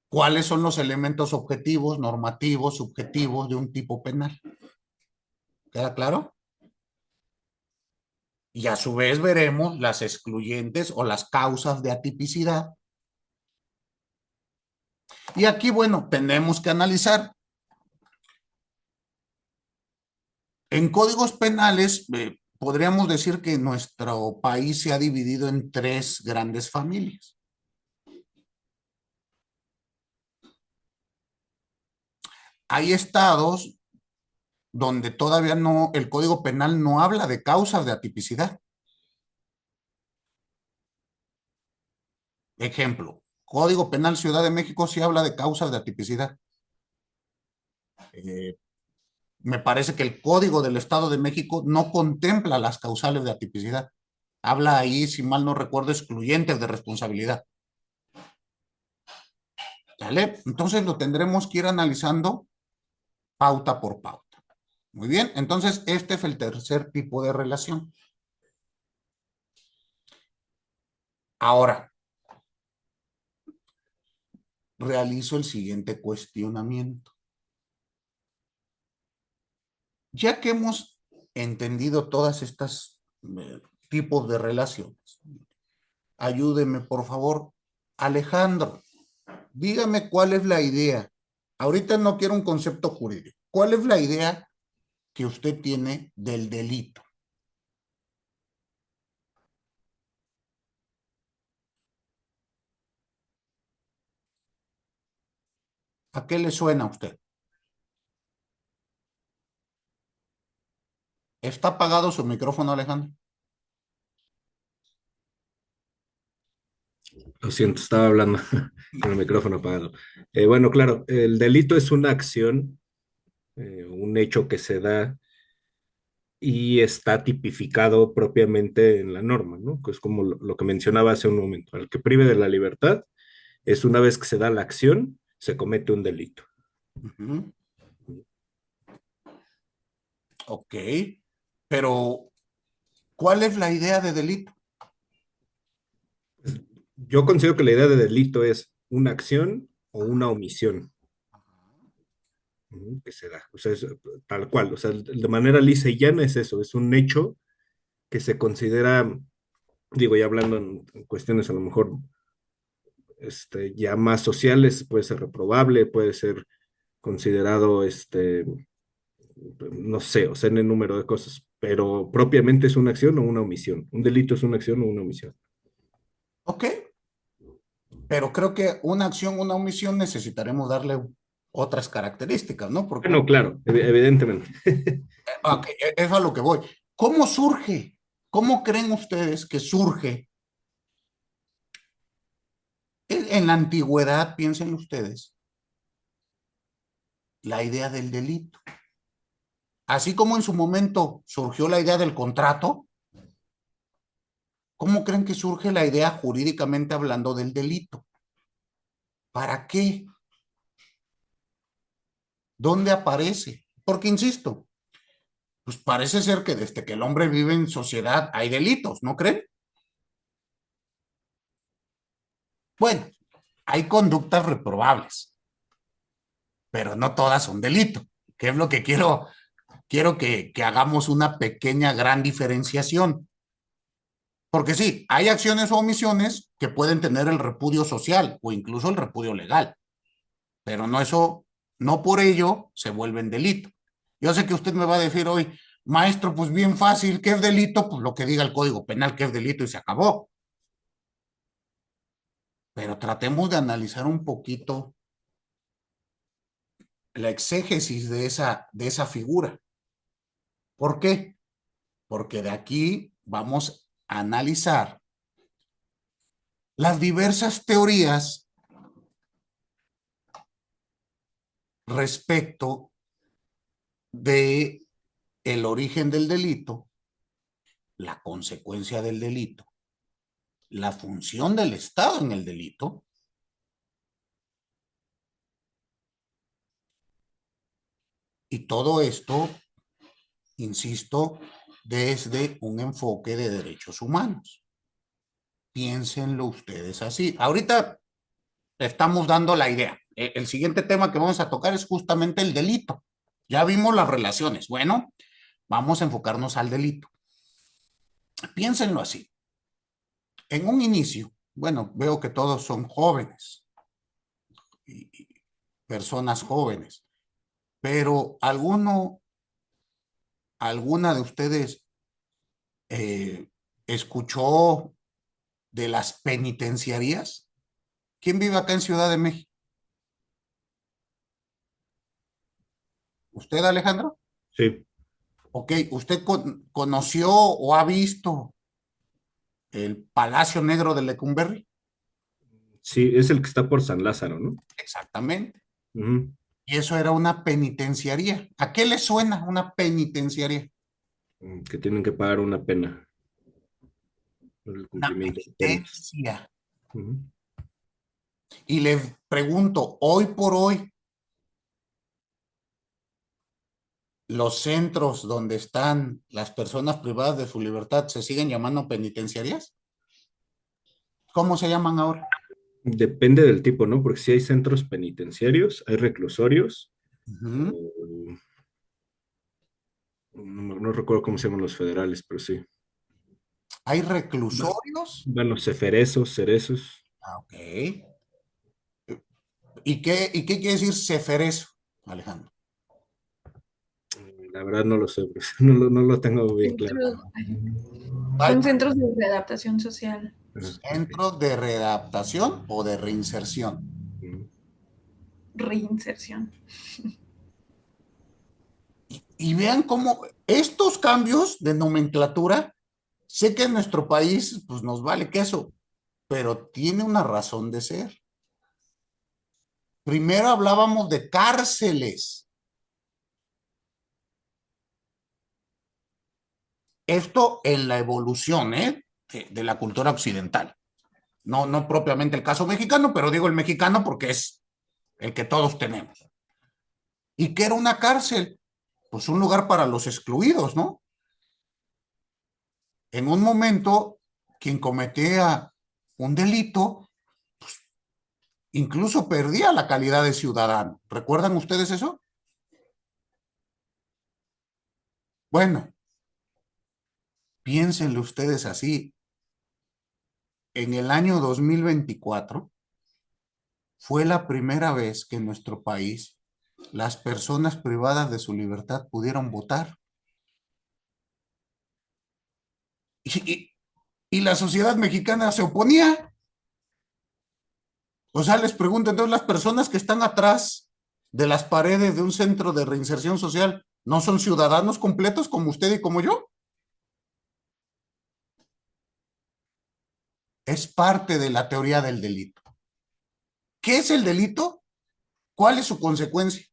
¿Cuáles son los elementos objetivos, normativos, subjetivos de un tipo penal? ¿Queda claro? Y a su vez veremos las excluyentes o las causas de atipicidad. Y aquí, bueno, tenemos que analizar. En códigos penales, podríamos decir que nuestro país se ha dividido en tres grandes familias. Hay estados donde todavía no, el Código Penal no habla de causas de atipicidad. Ejemplo, Código Penal Ciudad de México sí habla de causas de atipicidad. Me parece que el Código del Estado de México no contempla las causales de atipicidad. Habla ahí, si mal no recuerdo, excluyentes de responsabilidad. ¿Vale? Entonces lo tendremos que ir analizando pauta por pauta. Muy bien, entonces este es el tercer tipo de relación. Ahora, realizo el siguiente cuestionamiento. Ya que hemos entendido todas estas tipos de relaciones, ayúdeme, por favor, Alejandro, dígame cuál es la idea. Ahorita no quiero un concepto jurídico. ¿Cuál es la idea que usted tiene del delito? ¿A qué le suena a usted? ¿Está apagado su micrófono, Alejandro? Lo siento, estaba hablando con el micrófono apagado. Bueno, claro, el delito es una acción, un hecho que se da y está tipificado propiamente en la norma, ¿no? Que es como lo que mencionaba hace un momento. Al que prive de la libertad es una vez que se da la acción, se comete un delito. Uh-huh. Ok, pero ¿cuál es la idea de delito? Yo considero que la idea de delito es una acción o una omisión que se da. O sea, es tal cual. O sea, de manera lisa y llana es eso, es un hecho que se considera, digo, ya hablando en cuestiones a lo mejor ya más sociales, puede ser reprobable, puede ser considerado, no sé, o sea, en el número de cosas, pero propiamente es una acción o una omisión. Un delito es una acción o una omisión. Ok, pero creo que una acción, una omisión necesitaremos darle otras características, ¿no? Porque, Bueno, claro, evidentemente. ok, es a lo que voy. ¿Cómo surge? ¿Cómo creen ustedes que surge? En la antigüedad, piensen ustedes, la idea del delito. Así como en su momento surgió la idea del contrato, ¿cómo creen que surge la idea jurídicamente hablando del delito? ¿Para qué? ¿Dónde aparece? Porque, insisto, pues parece ser que desde que el hombre vive en sociedad hay delitos, ¿no creen? Bueno, hay conductas reprobables, pero no todas son delito, que es lo que quiero que hagamos una pequeña gran diferenciación. Porque sí, hay acciones o omisiones que pueden tener el repudio social o incluso el repudio legal, pero no eso, no por ello se vuelven delito. Yo sé que usted me va a decir hoy, maestro, pues bien fácil, ¿qué es delito? Pues lo que diga el Código Penal que es delito y se acabó. Pero tratemos de analizar un poquito la exégesis de esa figura. ¿Por qué? Porque de aquí vamos a analizar las diversas teorías respecto de el origen del delito, la consecuencia del delito, la función del Estado en el delito y todo esto, insisto, desde un enfoque de derechos humanos. Piénsenlo ustedes así. Ahorita estamos dando la idea. El siguiente tema que vamos a tocar es justamente el delito. Ya vimos las relaciones. Bueno, vamos a enfocarnos al delito. Piénsenlo así. En un inicio, bueno, veo que todos son jóvenes, y personas jóvenes, pero alguna de ustedes escuchó de las penitenciarías? ¿Quién vive acá en Ciudad de México? ¿Usted, Alejandro? Sí, Ok, ¿usted conoció o ha visto el Palacio Negro de Lecumberri? sí, es el que está por San Lázaro, ¿no? Exactamente. Ujú. Y eso era una penitenciaría. ¿A qué le suena una penitenciaría? Que tienen que pagar una pena por el Una cumplimiento de penas. penitencia. Ujú. Y les pregunto, hoy por hoy, los centros donde están las personas privadas de su libertad se siguen llamando penitenciarias. ¿Cómo se llaman ahora? Depende del tipo, ¿no? Porque si hay centros penitenciarios, hay reclusorios, Ujú. o- no recuerdo cómo se llaman los federales, pero sí. Hay Bu- reclusorios. Bueno, ceferesos, cerezos. Ah, ok. ¿Y qué quiere decir ceferezo, Alejandro? La verdad no lo sé, pues, no lo tengo bien claro. Ay, Son centros de readaptación social. Ajá, ok. ¿centro de readaptación o de reinserción? Mm. Reinserción. Y vean cómo estos cambios de nomenclatura, sé que en nuestro país pues nos vale queso, pero tiene una razón de ser. Primero hablábamos de cárceles. Esto en la evolución, de la cultura occidental. No, no propiamente el caso mexicano, pero digo el mexicano porque es el que todos tenemos. ¿Y qué era una cárcel? Pues un lugar para los excluidos, ¿no? En un momento, quien cometía un delito, incluso perdía la calidad de ciudadano. ¿Recuerdan ustedes eso? Bueno, piénsenlo ustedes así. En el año 2024 fue la primera vez que en nuestro país las personas privadas de su libertad pudieron votar. Y, y, y la sociedad mexicana se oponía. O sea, les pregunto, entonces las personas que están atrás de las paredes de un centro de reinserción social no son ciudadanos completos como usted y como yo. Es parte de la teoría del delito. ¿Qué es el delito? ¿Cuál es su consecuencia?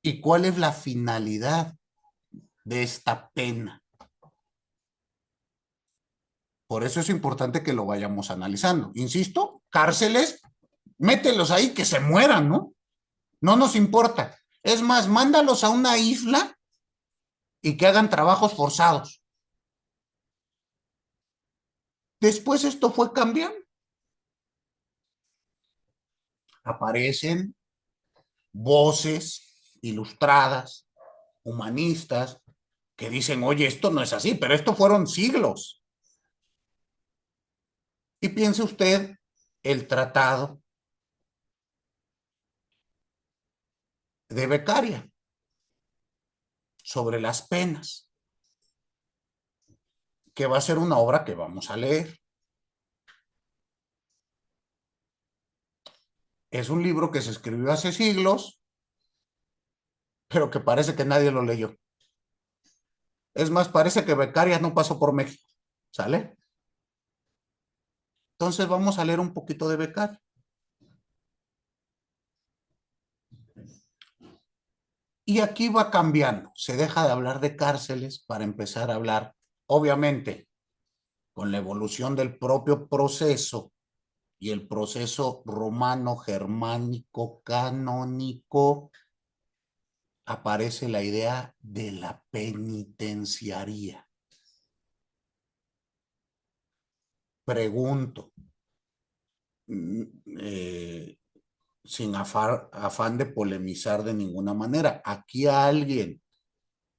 ¿Y cuál es la finalidad de esta pena? Por eso es importante que lo vayamos analizando. Insisto, cárceles, mételos ahí que se mueran, ¿no? No nos importa. Es más, mándalos a una isla y que hagan trabajos forzados. Después esto fue cambiando. Aparecen voces ilustradas, humanistas, que dicen, oye, esto no es así, pero esto fueron siglos. Y piense usted el tratado de Beccaria sobre las penas, que va a ser una obra que vamos a leer. Es un libro que se escribió hace siglos, pero que parece que nadie lo leyó. Es más, parece que Beccaria no pasó por México. ¿Sale? Entonces vamos a leer un poquito de Beccaria. Y aquí va cambiando. Se deja de hablar de cárceles para empezar a hablar, obviamente, con la evolución del propio proceso y el proceso romano, germánico, canónico, aparece la idea de la penitenciaría. Pregunto, eh, sin afán de polemizar de ninguna manera, ¿aquí alguien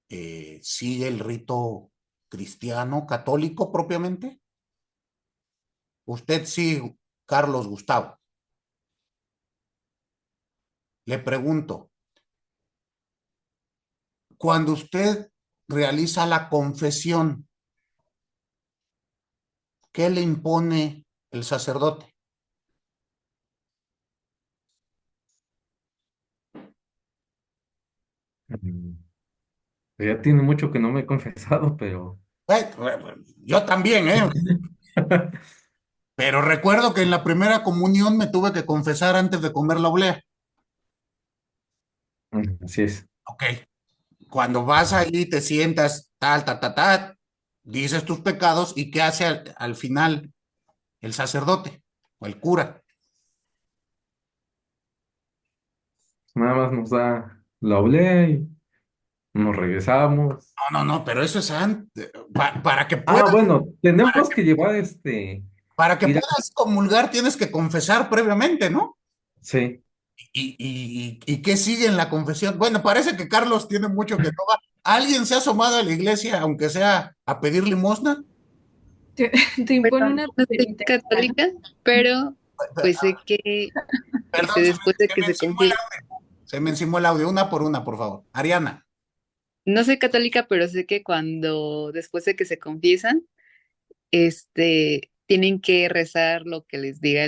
sigue el rito cristiano, católico propiamente? Usted sí, Carlos Gustavo. Le pregunto, cuando usted realiza la confesión, ¿qué le impone el sacerdote? Mm, Ya tiene mucho que no me he confesado, pero Yo también, pero recuerdo que en la primera comunión me tuve que confesar antes de comer la oblea. así es. Ok, cuando vas allí, te sientas, dices tus pecados y ¿qué hace al final el sacerdote o el cura? Nada más nos da la oblea y nos regresamos. No, no, no, pero eso es antes, para que Ah, puedas, bueno, para tenemos que, que llevar Para que Mira, puedas comulgar tienes que confesar previamente, ¿no? sí. ¿Y qué sigue en la confesión? Bueno, parece que Carlos tiene mucho que no va. ¿Alguien se ha asomado a la iglesia, aunque sea a pedir limosna? Te impone Bueno, una no soy penitencia. católica, pero pues sé que Perdón, después de se que me se encimó el confiesa, audio. Se me encimó el audio. Una por una, por favor. Ariana. no soy católica, pero sé que cuando después de que se confiesan, tienen que rezar lo que les diga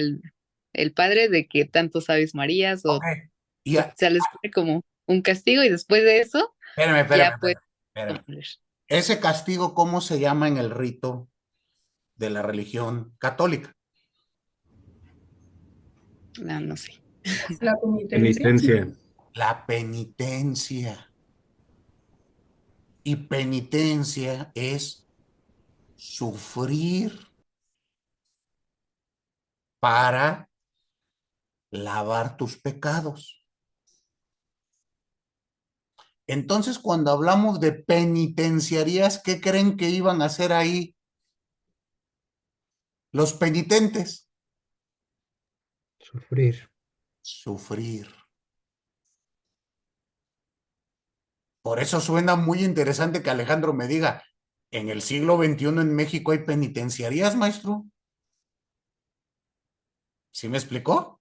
el padre de que tantos Aves Marías Ok. Y o sea, les pone como un castigo y después de eso ya pueden espérame. cumplir. Ese castigo, ¿cómo se llama en el rito de la religión católica? No, no sé. La penitencia. Penitencia. La penitencia. Y penitencia es sufrir para lavar tus pecados. Entonces, cuando hablamos de penitenciarías, ¿qué creen que iban a hacer ahí los penitentes? Sufrir. Sufrir. Por eso suena muy interesante que Alejandro me diga, ¿en el siglo XXI en México hay penitenciarías, maestro? ¿Sí me explicó?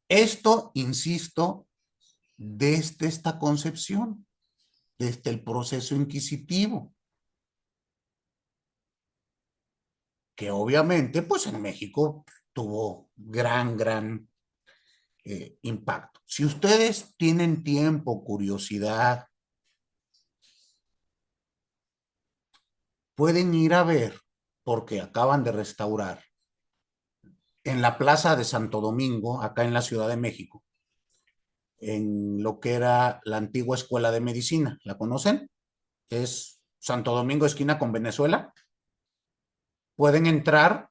Esto, insisto, desde esta concepción, desde el proceso inquisitivo, que obviamente, pues en México tuvo gran impacto. Si ustedes tienen tiempo, curiosidad, pueden ir a ver, porque acaban de restaurar, en la Plaza de Santo Domingo, acá en la Ciudad de México, en lo que era la antigua Escuela de Medicina. ¿La conocen? Es Santo Domingo, esquina con Venezuela. Pueden entrar,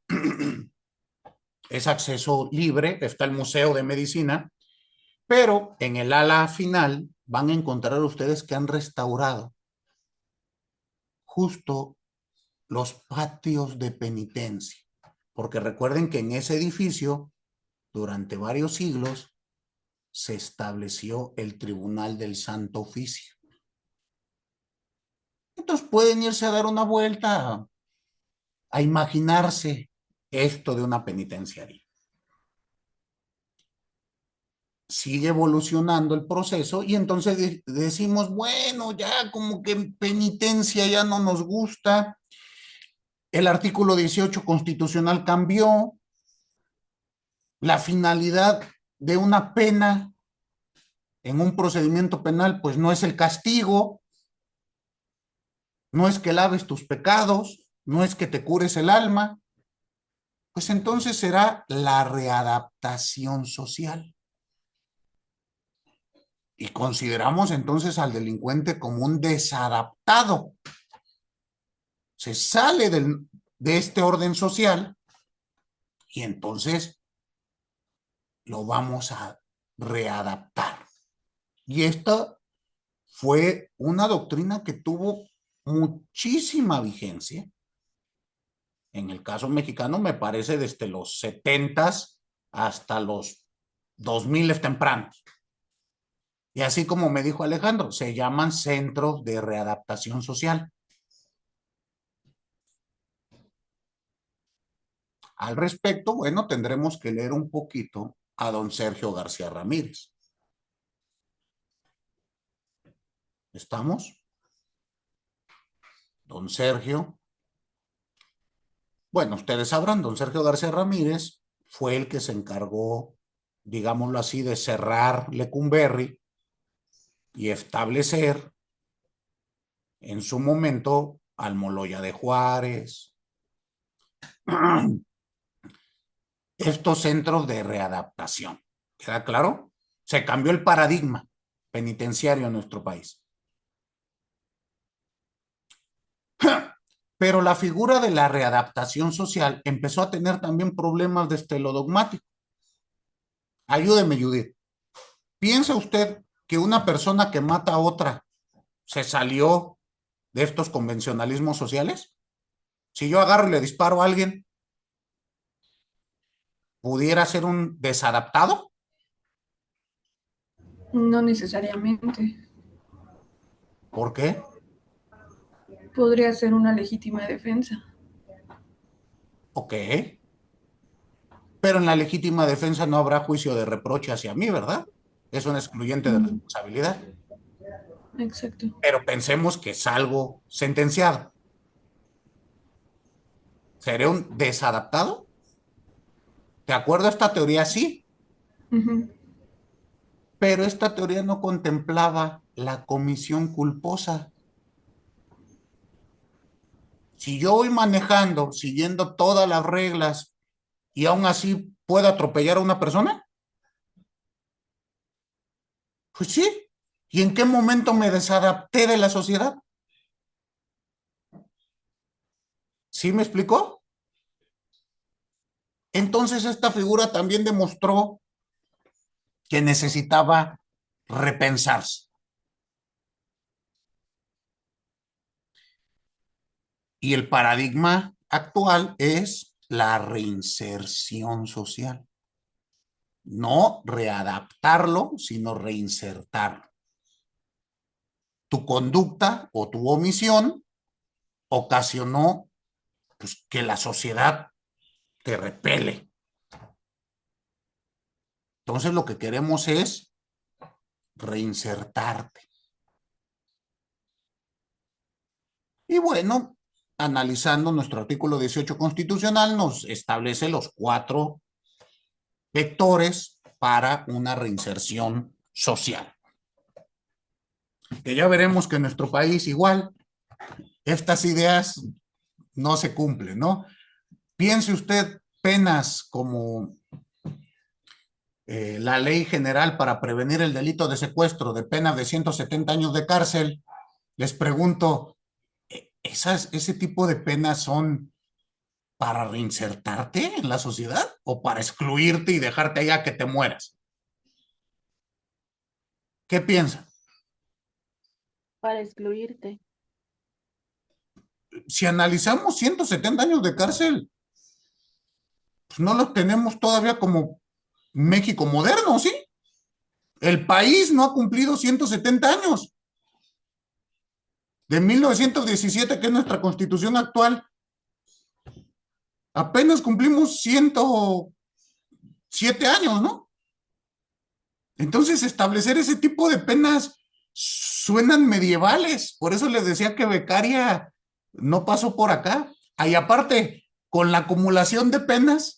es acceso libre, está el Museo de Medicina, pero en el ala final van a encontrar ustedes que han restaurado justo los patios de penitencia, porque recuerden que en ese edificio, durante varios siglos, se estableció el Tribunal del Santo Oficio. Entonces pueden irse a dar una vuelta a imaginarse esto de una penitenciaría. Sigue evolucionando el proceso y entonces decimos, bueno, ya como que penitencia ya no nos gusta. El artículo 18 constitucional cambió. La finalidad de una pena en un procedimiento penal, pues no es el castigo, no es que laves tus pecados, no es que te cures el alma, pues entonces será la readaptación social. Y consideramos entonces al delincuente como un desadaptado. Se sale de este orden social y entonces lo vamos a readaptar. Y esta fue una doctrina que tuvo muchísima vigencia. En el caso mexicano me parece desde los 70s hasta los 2000 tempranos. Y así como me dijo Alejandro, se llaman centros de readaptación social. Al respecto, bueno, tendremos que leer un poquito a don Sergio García Ramírez. ¿Estamos? Don Sergio. Bueno, ustedes sabrán, don Sergio García Ramírez fue el que se encargó, digámoslo así, de cerrar Lecumberri y establecer en su momento Almoloya de Juárez, estos centros de readaptación. ¿Queda claro? Se cambió el paradigma penitenciario en nuestro país. Pero la figura de la readaptación social empezó a tener también problemas de lo dogmático. Ayúdeme, Judith. ¿Piensa usted que una persona que mata a otra se salió de estos convencionalismos sociales? Si yo agarro y le disparo a alguien, ¿pudiera ser un desadaptado? No necesariamente. ¿Por qué? Podría ser una legítima defensa. Ok. Pero en la legítima defensa no habrá juicio de reproche hacia mí, ¿verdad? Es un excluyente de Mm, responsabilidad. exacto. Pero pensemos que salgo sentenciado. ¿Seré un desadaptado? ¿De acuerdo a esta teoría? Sí, Ujú. pero esta teoría no contemplaba la comisión culposa. Si yo voy manejando, siguiendo todas las reglas y aún así puedo atropellar a una persona, pues sí. ¿Y en qué momento me desadapté de la sociedad? ¿Sí me explicó? Entonces esta figura también demostró que necesitaba repensarse. Y el paradigma actual es la reinserción social. No readaptarlo, sino reinsertarlo. Tu conducta o tu omisión ocasionó pues, que la sociedad te repele. Entonces lo que queremos es reinsertarte. Y bueno, analizando nuestro artículo 18 constitucional, nos establece los 4 vectores para una reinserción social. Que ya veremos que en nuestro país igual estas ideas no se cumplen, ¿no? Piense usted penas como la ley general para prevenir el delito de secuestro de penas de 170 años de cárcel. Les pregunto, ¿ese tipo de penas son para reinsertarte en la sociedad o para excluirte y dejarte allá que te mueras? ¿Qué piensan? Para excluirte. Si analizamos 170 años de cárcel, pues no los tenemos todavía como México moderno, ¿sí? El país no ha cumplido 170 años. De 1917, que es nuestra constitución actual, apenas cumplimos 107 años, ¿no? Entonces, establecer ese tipo de penas suenan medievales. Por eso les decía que becaria no pasó por acá. Y aparte, con la acumulación de penas,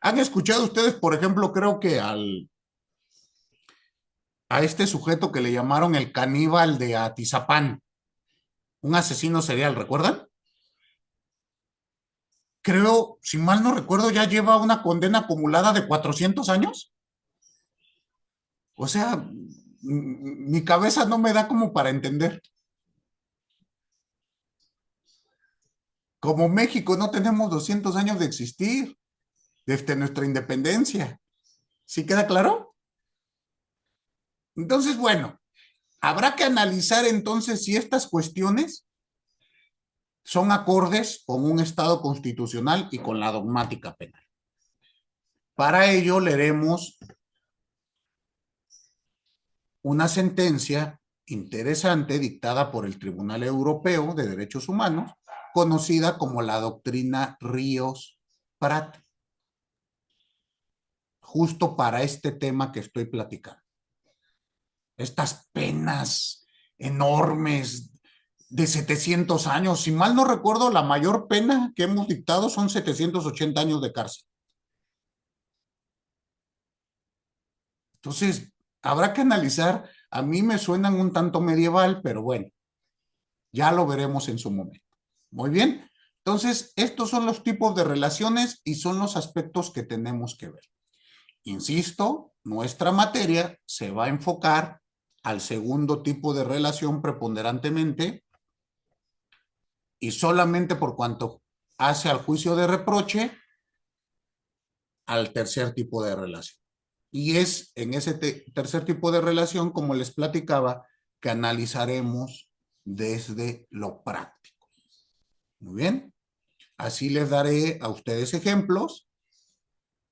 han escuchado ustedes, por ejemplo, creo que a este sujeto que le llamaron el caníbal de Atizapán, un asesino serial, ¿recuerdan? Creo, si mal no recuerdo, ya lleva una condena acumulada de 400 años. O sea, mi cabeza no me da como para entender. Como México no tenemos 200 años de existir desde nuestra independencia. ¿Sí queda claro? Entonces, bueno, habrá que analizar entonces si estas cuestiones son acordes con un Estado constitucional y con la dogmática penal. Para ello leeremos una sentencia interesante dictada por el Tribunal Europeo de Derechos Humanos, conocida como la doctrina Ríos-Prat, justo para este tema que estoy platicando. Estas penas enormes de 700 años, si mal no recuerdo, la mayor pena que hemos dictado son 780 años de cárcel. Entonces, habrá que analizar, a mí me suenan un tanto medieval, pero bueno, ya lo veremos en su momento. Muy bien, entonces, estos son los tipos de relaciones y son los aspectos que tenemos que ver. Insisto, nuestra materia se va a enfocar al segundo tipo de relación preponderantemente y solamente por cuanto hace al juicio de reproche al tercer tipo de relación. Y es en ese tercer tipo de relación, como les platicaba, que analizaremos desde lo práctico. Muy bien. Así les daré a ustedes ejemplos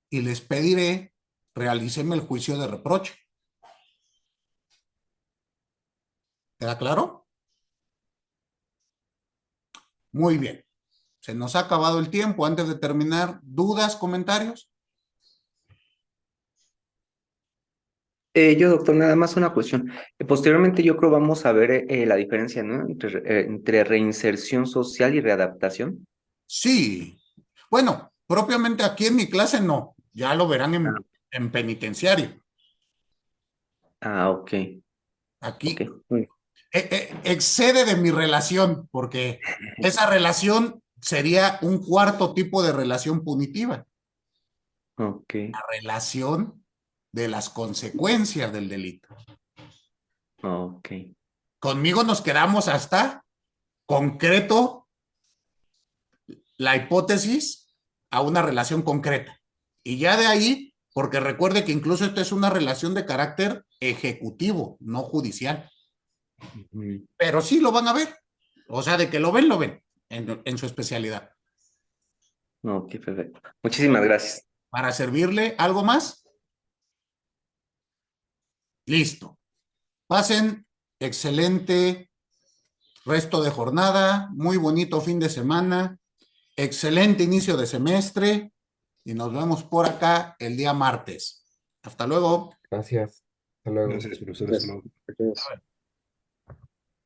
y les pediré, realícenme el juicio de reproche. ¿Queda claro? Muy bien. Se nos ha acabado el tiempo. Antes de terminar, ¿dudas, comentarios? Yo, doctor, nada más una cuestión. Posteriormente, yo creo vamos a ver la diferencia, ¿no? Entre reinserción social y readaptación. Sí. Bueno, propiamente aquí en mi clase no. Ya lo verán Ah, en penitenciario. ok, Aquí ok. Muy bien. excede de mi relación, porque esa relación sería un cuarto tipo de relación punitiva. Ok, La relación de las consecuencias del delito. ok. Conmigo nos quedamos hasta concreto la hipótesis a una relación concreta. Y ya de ahí, porque recuerde que incluso esta es una relación de carácter ejecutivo, no judicial. Ujú. Pero sí lo van a ver. O sea, de que lo ven en su especialidad. Ok, perfecto. Muchísimas gracias. Para servirle, ¿algo más? Listo. Pasen excelente resto de jornada, muy bonito fin de semana, excelente inicio de semestre y nos vemos por acá el día martes. Hasta luego. Gracias. Hasta luego. Gracias, profesor. Hasta luego. Gracias.